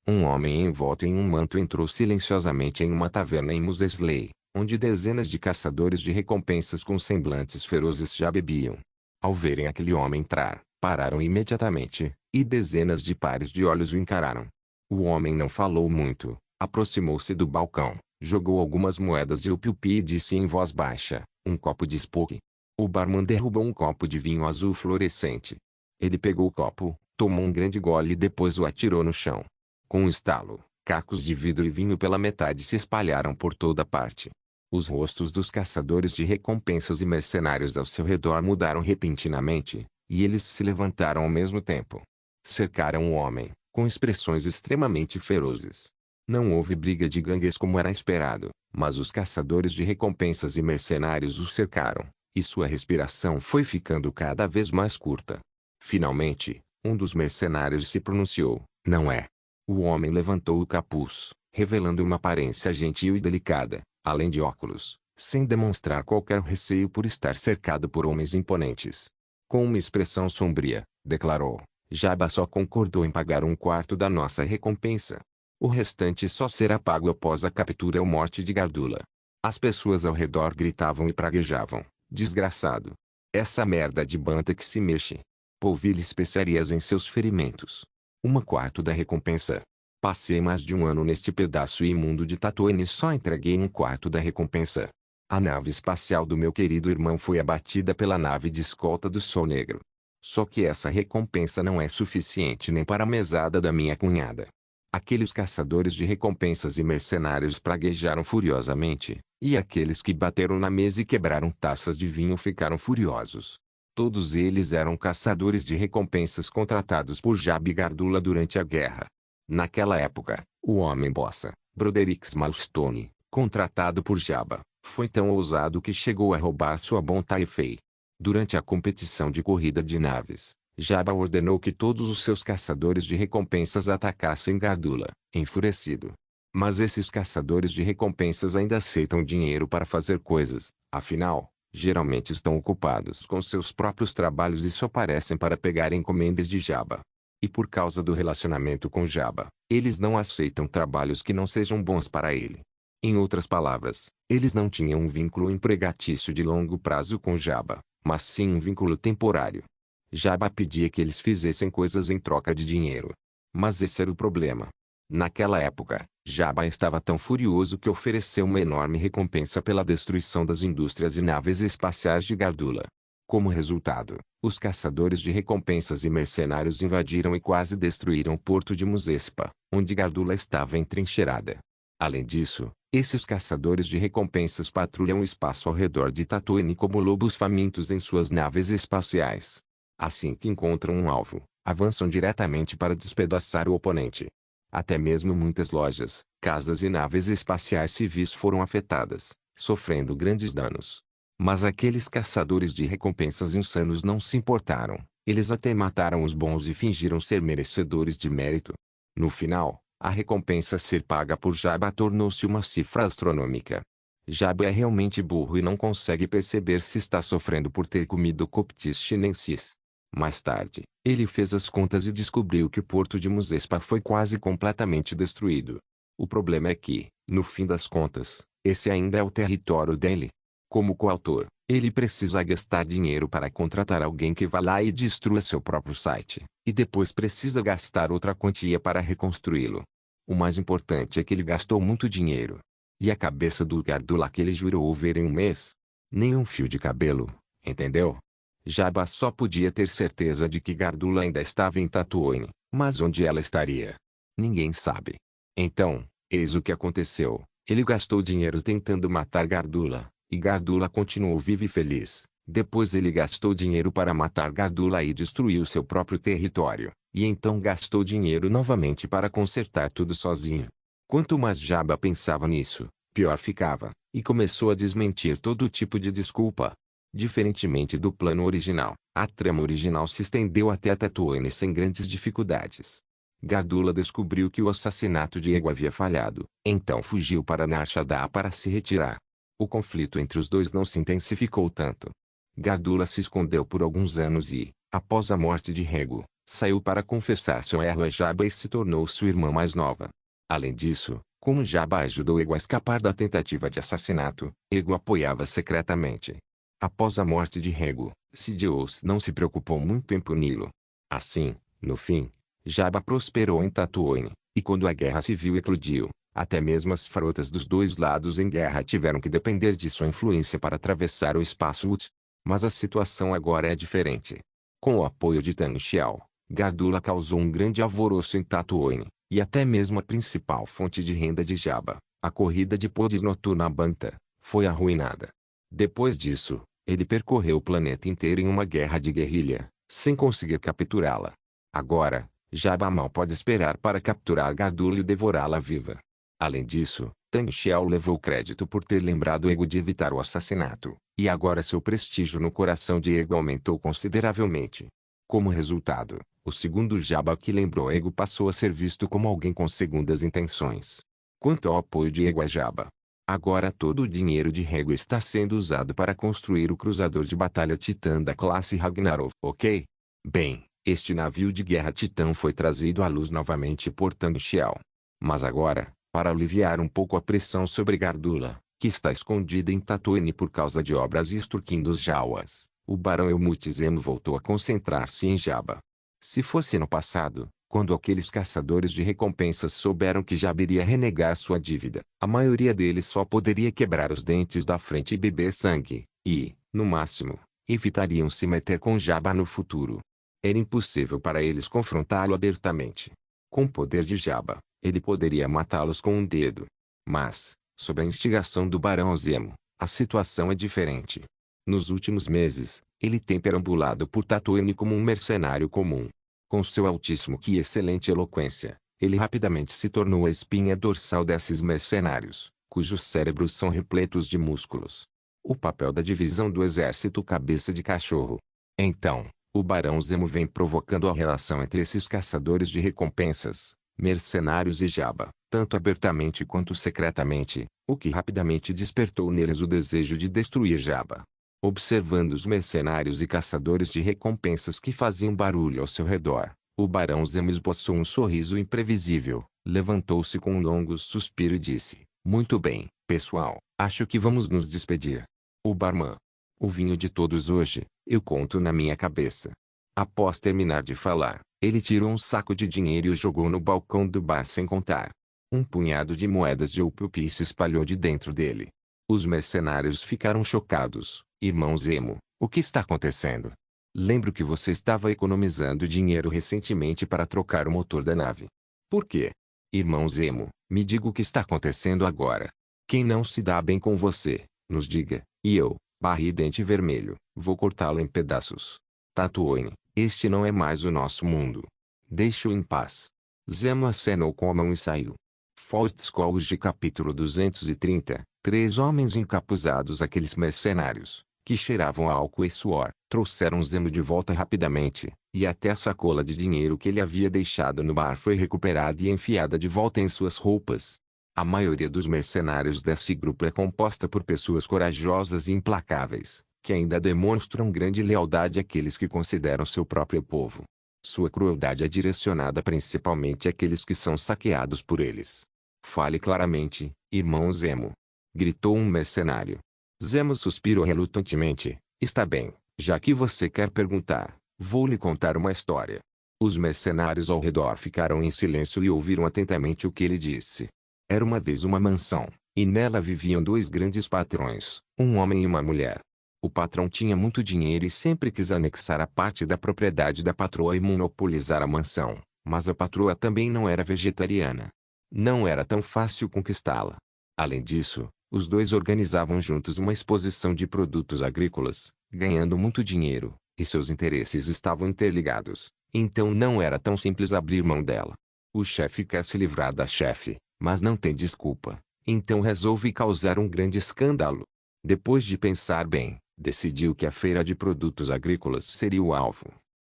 Um homem envolto em um manto entrou silenciosamente em uma taverna em Mos Eisley, onde dezenas de caçadores de recompensas com semblantes ferozes já bebiam. Ao verem aquele homem entrar, pararam imediatamente, e dezenas de pares de olhos o encararam. O homem não falou muito, aproximou-se do balcão, jogou algumas moedas de Upiupi e disse em voz baixa, um copo de Spook. O barman derrubou um copo de vinho azul fluorescente. Ele pegou o copo, tomou um grande gole e depois o atirou no chão. Com um estalo, cacos de vidro e vinho pela metade se espalharam por toda parte. Os rostos dos caçadores de recompensas e mercenários ao seu redor mudaram repentinamente, e eles se levantaram ao mesmo tempo. Cercaram o homem, com expressões extremamente ferozes. Não houve briga de gangues como era esperado, mas os caçadores de recompensas e mercenários o cercaram, e sua respiração foi ficando cada vez mais curta. Finalmente, um dos mercenários se pronunciou, não é. O homem levantou o capuz, revelando uma aparência gentil e delicada, além de óculos, sem demonstrar qualquer receio por estar cercado por homens imponentes. Com uma expressão sombria, declarou, Jabba só concordou em pagar 1/4 da nossa recompensa. O restante só será pago após a captura ou morte de Gardula. As pessoas ao redor gritavam e praguejavam, desgraçado. Essa merda de banta que se mexe. Polvilhe especiarias em seus ferimentos. 1/4 da recompensa. Passei mais de um ano neste pedaço imundo de Tatooine e só entreguei 1/4 da recompensa. A nave espacial do meu querido irmão foi abatida pela nave de escolta do Sol Negro. Só que essa recompensa não é suficiente nem para a mesada da minha cunhada. Aqueles caçadores de recompensas e mercenários praguejaram furiosamente, e aqueles que bateram na mesa e quebraram taças de vinho ficaram furiosos. Todos eles eram caçadores de recompensas contratados por Jabba e Gardula durante a guerra. Naquela época, o homem bossa, Broderick Malstone, contratado por Jabba, foi tão ousado que chegou a roubar sua Bon Taifei. Durante a competição de corrida de naves, Jabba ordenou que todos os seus caçadores de recompensas atacassem Gardula, enfurecido. Mas esses caçadores de recompensas ainda aceitam dinheiro para fazer coisas, afinal, geralmente estão ocupados com seus próprios trabalhos e só aparecem para pegar encomendas de Jabba. E por causa do relacionamento com Jabba, eles não aceitam trabalhos que não sejam bons para ele. Em outras palavras, eles não tinham um vínculo empregatício de longo prazo com Jabba, mas sim um vínculo temporário. Jabba pedia que eles fizessem coisas em troca de dinheiro. Mas esse era o problema. Naquela época, Jabba estava tão furioso que ofereceu uma enorme recompensa pela destruição das indústrias e naves espaciais de Gardula. Como resultado, os caçadores de recompensas e mercenários invadiram e quase destruíram o porto de Mos Espa, onde Gardula estava entrincheirada. Além disso, esses caçadores de recompensas patrulham o espaço ao redor de Tatooine como lobos famintos em suas naves espaciais. Assim que encontram um alvo, avançam diretamente para despedaçar o oponente. Até mesmo muitas lojas, casas e naves espaciais civis foram afetadas, sofrendo grandes danos. Mas aqueles caçadores de recompensas insanos não se importaram. Eles até mataram os bons e fingiram ser merecedores de mérito. No final, a recompensa a ser paga por Jabba tornou-se uma cifra astronômica. Jabba é realmente burro e não consegue perceber se está sofrendo por ter comido coptis chinensis. Mais tarde, ele fez as contas e descobriu que o porto de Muzespa foi quase completamente destruído. O problema é que, no fim das contas, esse ainda é o território dele. Como coautor, ele precisa gastar dinheiro para contratar alguém que vá lá e destrua seu próprio site, e depois precisa gastar outra quantia para reconstruí-lo. O mais importante é que ele gastou muito dinheiro. E a cabeça do Gardula que ele jurou ver em um mês? Nem um fio de cabelo, entendeu? Jabba só podia ter certeza de que Gardula ainda estava em Tatooine, mas onde ela estaria? Ninguém sabe. Então, eis o que aconteceu. Ele gastou dinheiro tentando matar Gardula, e Gardula continuou vivo e feliz. Depois ele gastou dinheiro para matar Gardula e destruiu seu próprio território, e então gastou dinheiro novamente para consertar tudo sozinho. Quanto mais Jabba pensava nisso, pior ficava, e começou a desmentir todo tipo de desculpa. Diferentemente do plano original, a trama original se estendeu até a Tatooine sem grandes dificuldades. Gardula descobriu que o assassinato de Ego havia falhado, então fugiu para Nar Shaddaa para se retirar. O conflito entre os dois não se intensificou tanto. Gardula se escondeu por alguns anos e, após a morte de Rego, saiu para confessar seu erro a Jabba e se tornou sua irmã mais nova. Além disso, como Jabba ajudou Ego a escapar da tentativa de assassinato, Ego apoiava secretamente. Após a morte de Rego, Sidious não se preocupou muito em puni-lo. Assim, no fim, Jabba prosperou em Tatooine, e quando a guerra civil eclodiu, até mesmo as frotas dos dois lados em guerra tiveram que depender de sua influência para atravessar o espaço útil. Mas a situação agora é diferente. Com o apoio de Tang Xiao, Gardula causou um grande alvoroço em Tatooine, e até mesmo a principal fonte de renda de Jabba, a corrida de pods noturna Banta, foi arruinada. Depois disso, ele percorreu o planeta inteiro em uma guerra de guerrilha, sem conseguir capturá-la. Agora, Jabba mal pode esperar para capturar Gardula e devorá-la viva. Além disso, Tang Xiao levou crédito por ter lembrado Ego de evitar o assassinato, e agora seu prestígio no coração de Ego aumentou consideravelmente. Como resultado, o segundo Jabba que lembrou Ego passou a ser visto como alguém com segundas intenções. Quanto ao apoio de Ego a Jabba, agora todo o dinheiro de Rego está sendo usado para construir o cruzador de batalha Titã da classe Ragnarok, ok? Bem, este navio de guerra Titã foi trazido à luz novamente por Tang Xiao. Mas agora, para aliviar um pouco a pressão sobre Gardula, que está escondida em Tatooine por causa de obras e extorquindo dos Jawas, o Barão Helmut Zemo voltou a concentrar-se em Jabba. Se fosse no passado, quando aqueles caçadores de recompensas souberam que Jabba iria renegar sua dívida, a maioria deles só poderia quebrar os dentes da frente e beber sangue, e, no máximo, evitariam se meter com Jabba no futuro. Era impossível para eles confrontá-lo abertamente. Com o poder de Jabba, ele poderia matá-los com um dedo. Mas, sob a instigação do Barão Zemo, a situação é diferente. Nos últimos meses, ele tem perambulado por Tatooine como um mercenário comum. Com seu altíssimo QI e excelente eloquência, ele rapidamente se tornou a espinha dorsal desses mercenários, cujos cérebros são repletos de músculos. O papel da divisão do exército cabeça de cachorro. Então, o Barão Zemo vem provocando a relação entre esses caçadores de recompensas, mercenários e Jabba, tanto abertamente quanto secretamente, o que rapidamente despertou neles o desejo de destruir Jabba. Observando os mercenários e caçadores de recompensas que faziam barulho ao seu redor, o Barão Zemo esboçou um sorriso imprevisível, levantou-se com um longo suspiro e disse: "Muito bem, pessoal, acho que vamos nos despedir. O barman. O vinho de todos hoje, eu conto na minha cabeça." Após terminar de falar, ele tirou um saco de dinheiro e o jogou no balcão do bar sem contar. Um punhado de moedas de Upupi se espalhou de dentro dele. Os mercenários ficaram chocados. "Irmão Zemo, o que está acontecendo? Lembro que você estava economizando dinheiro recentemente para trocar o motor da nave. Por quê? Irmão Zemo, me diga o que está acontecendo agora. Quem não se dá bem com você, nos diga, e eu, Barry Dente Vermelho, vou cortá-lo em pedaços. Tatooine, este não é mais o nosso mundo. Deixe-o em paz." Zemo acenou com a mão e saiu. Fortscrolls capítulo 230, 3 homens encapuzados. Aqueles mercenários, que cheiravam a álcool e suor, trouxeram Zemo de volta rapidamente, e até a sacola de dinheiro que ele havia deixado no bar foi recuperada e enfiada de volta em suas roupas. A maioria dos mercenários desse grupo é composta por pessoas corajosas e implacáveis, que ainda demonstram grande lealdade àqueles que consideram seu próprio povo. Sua crueldade é direcionada principalmente àqueles que são saqueados por eles. Fale claramente, irmão Zemo. Gritou um mercenário. Zemo suspirou relutantemente. Está bem, já que você quer perguntar, vou lhe contar uma história. Os mercenários ao redor ficaram em silêncio e ouviram atentamente o que ele disse. Era uma vez uma mansão, e nela viviam dois grandes patrões, um homem e uma mulher. O patrão tinha muito dinheiro e sempre quis anexar a parte da propriedade da patroa e monopolizar a mansão, mas a patroa também não era vegetariana. Não era tão fácil conquistá-la. Além disso, os dois organizavam juntos uma exposição de produtos agrícolas, ganhando muito dinheiro, e seus interesses estavam interligados, então não era tão simples abrir mão dela. O chefe quer se livrar da chefe, mas não tem desculpa, então resolve causar um grande escândalo. Depois de pensar bem, decidiu que a feira de produtos agrícolas seria o alvo.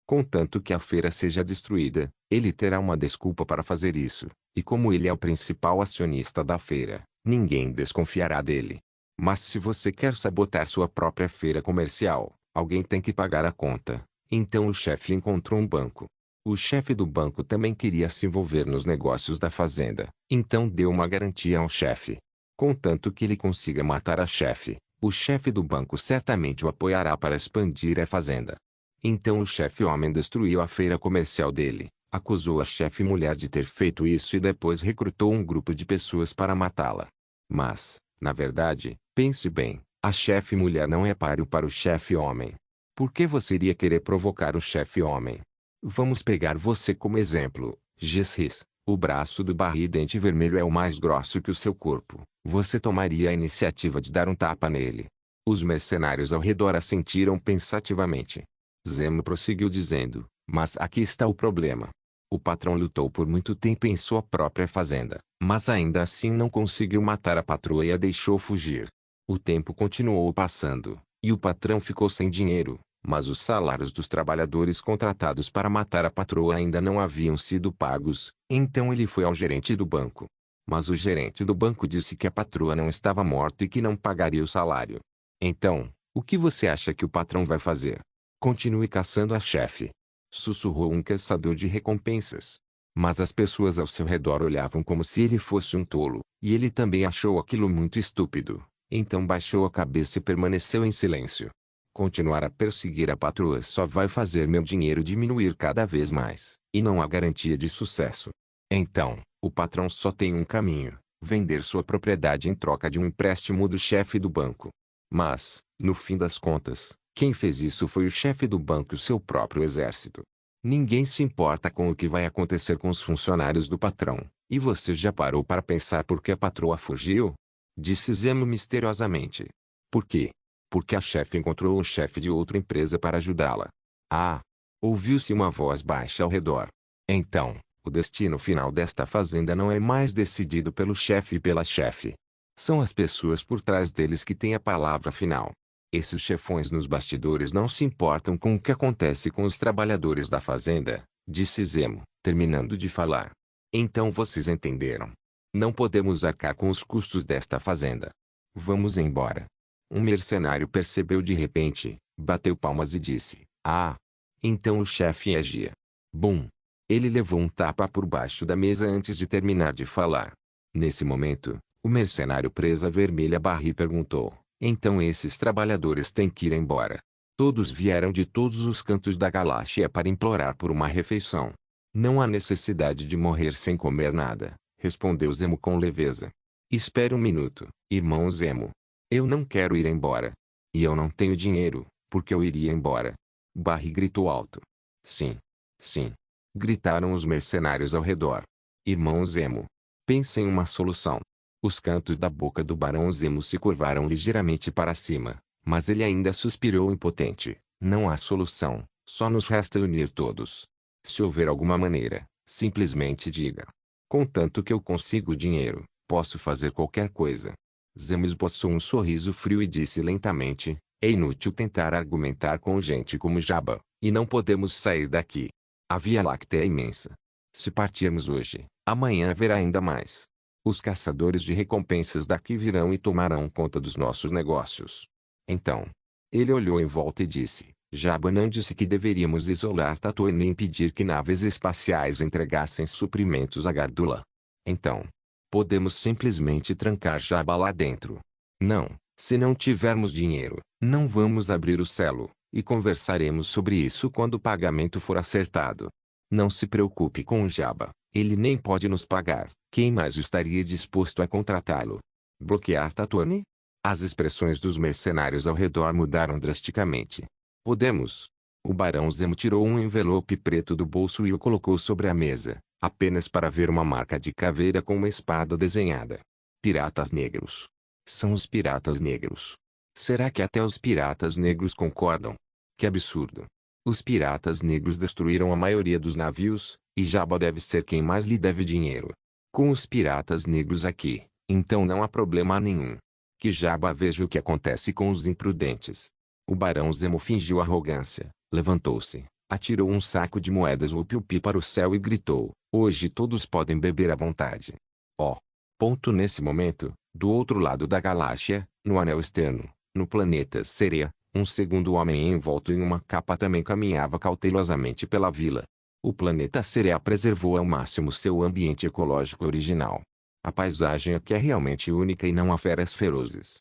Contanto que a feira seja destruída, ele terá uma desculpa para fazer isso, e como ele é o principal acionista da feira, ninguém desconfiará dele. Mas se você quer sabotar sua própria feira comercial, alguém tem que pagar a conta. Então o chefe encontrou um banco. O chefe do banco também queria se envolver nos negócios da fazenda, então deu uma garantia ao chefe. Contanto que ele consiga matar a chefe, o chefe do banco certamente o apoiará para expandir a fazenda. Então o chefe homem destruiu a feira comercial dele, acusou a chefe mulher de ter feito isso e depois recrutou um grupo de pessoas para matá-la. Mas, na verdade, pense bem, a chefe mulher não é páreo para o chefe homem. Por que você iria querer provocar o chefe homem? Vamos pegar você como exemplo, Gessis. O braço do Barry Dente Vermelho é o mais grosso que o seu corpo. Você tomaria a iniciativa de dar um tapa nele. Os mercenários ao redor assentiram pensativamente. Zemo prosseguiu dizendo, mas aqui está o problema. O patrão lutou por muito tempo em sua própria fazenda, mas ainda assim não conseguiu matar a patroa e a deixou fugir. O tempo continuou passando, e o patrão ficou sem dinheiro, mas os salários dos trabalhadores contratados para matar a patroa ainda não haviam sido pagos, então ele foi ao gerente do banco. Mas o gerente do banco disse que a patroa não estava morta e que não pagaria o salário. Então, o que você acha que o patrão vai fazer? Continue caçando a chefe. Sussurrou um caçador de recompensas. Mas as pessoas ao seu redor olhavam como se ele fosse um tolo, e ele também achou aquilo muito estúpido. Então baixou a cabeça e permaneceu em silêncio. Continuar a perseguir a patroa só vai fazer meu dinheiro diminuir cada vez mais, e não há garantia de sucesso. Então, o patrão só tem um caminho: vender sua propriedade em troca de um empréstimo do chefe do banco. Mas, no fim das contas, quem fez isso foi o chefe do banco e o seu próprio exército. Ninguém se importa com o que vai acontecer com os funcionários do patrão. E você já parou para pensar por que a patroa fugiu? Disse Zemo misteriosamente. Por quê? Porque a chefe encontrou um chefe de outra empresa para ajudá-la. Ah! Ouviu-se uma voz baixa ao redor. Então, o destino final desta fazenda não é mais decidido pelo chefe e pela chefe. São as pessoas por trás deles que têm a palavra final. Esses chefões nos bastidores não se importam com o que acontece com os trabalhadores da fazenda, disse Zemo, terminando de falar. Então vocês entenderam. Não podemos arcar com os custos desta fazenda. Vamos embora. Um mercenário percebeu de repente, bateu palmas e disse, ah! Então o chefe agia. Bum! Ele levou um tapa por baixo da mesa antes de terminar de falar. Nesse momento, o mercenário presa vermelha Barry perguntou, então esses trabalhadores têm que ir embora. Todos vieram de todos os cantos da galáxia para implorar por uma refeição. Não há necessidade de morrer sem comer nada, respondeu Zemo com leveza. Espere um minuto, irmão Zemo. Eu não quero ir embora. E eu não tenho dinheiro, porque eu iria embora. Barry gritou alto. Sim. Sim. Gritaram os mercenários ao redor. Irmão Zemo. Pense em uma solução. Os cantos da boca do Barão Zemo se curvaram ligeiramente para cima, mas ele ainda suspirou impotente. Não há solução, só nos resta unir todos. Se houver alguma maneira, simplesmente diga. Contanto que eu consigo dinheiro, posso fazer qualquer coisa. Zemo esboçou um sorriso frio e disse lentamente, é inútil tentar argumentar com gente como Jabba, e não podemos sair daqui. A Via Láctea é imensa. Se partirmos hoje, amanhã haverá ainda mais. Os caçadores de recompensas daqui virão e tomarão conta dos nossos negócios. Então, ele olhou em volta e disse, Jabba não disse que deveríamos isolar Tatooine e impedir que naves espaciais entregassem suprimentos a Gardula. Então, podemos simplesmente trancar Jabba lá dentro. Não, se não tivermos dinheiro, não vamos abrir o selo, e conversaremos sobre isso quando o pagamento for acertado. Não se preocupe com o Jabba, ele nem pode nos pagar, quem mais estaria disposto a contratá-lo? Bloquear Tatooine? As expressões dos mercenários ao redor mudaram drasticamente. Podemos. O Barão Zemo tirou um envelope preto do bolso e o colocou sobre a mesa, apenas para ver uma marca de caveira com uma espada desenhada. Piratas negros. São os piratas negros. Será que até os piratas negros concordam? Que absurdo. Os piratas negros destruíram a maioria dos navios, e Jabba deve ser quem mais lhe deve dinheiro. Com os piratas negros aqui, então não há problema nenhum. Que Jabba veja o que acontece com os imprudentes. O Barão Zemo fingiu arrogância, levantou-se, atirou um saco de moedas Wup-Wup para o céu e gritou, hoje todos podem beber à vontade. Oh! Ponto nesse momento, do outro lado da galáxia, no anel externo, no planeta Sereia, um segundo homem envolto em uma capa também caminhava cautelosamente pela vila. O planeta Sereia preservou ao máximo seu ambiente ecológico original. A paisagem aqui é realmente única e não há feras ferozes.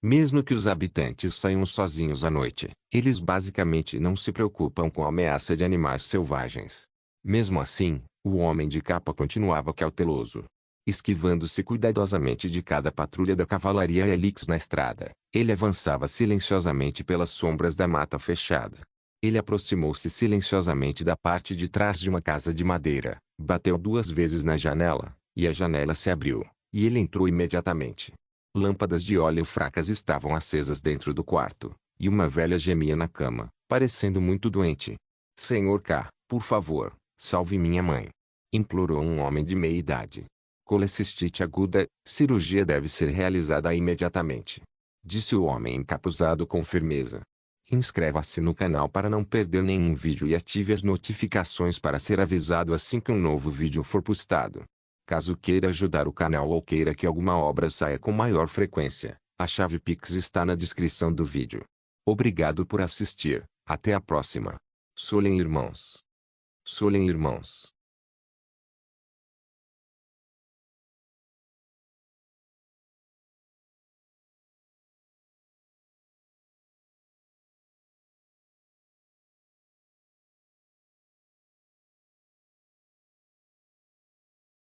Mesmo que os habitantes saiam sozinhos à noite, eles basicamente não se preocupam com a ameaça de animais selvagens. Mesmo assim, o homem de capa continuava cauteloso. Esquivando-se cuidadosamente de cada patrulha da cavalaria Helix na estrada, ele avançava silenciosamente pelas sombras da mata fechada. Ele aproximou-se silenciosamente da parte de trás de uma casa de madeira, bateu 2 vezes na janela, e a janela se abriu, e ele entrou imediatamente. Lâmpadas de óleo fracas estavam acesas dentro do quarto, e uma velha gemia na cama, parecendo muito doente. Senhor K, por favor, salve minha mãe. Implorou um homem de meia idade. Colecistite aguda, cirurgia deve ser realizada imediatamente. Disse o homem encapuzado com firmeza. Inscreva-se no canal para não perder nenhum vídeo e ative as notificações para ser avisado assim que um novo vídeo for postado. Caso queira ajudar o canal ou queira que alguma obra saia com maior frequência, a chave Pix está na descrição do vídeo. Obrigado por assistir, até a próxima. Solem irmãos. Solem irmãos.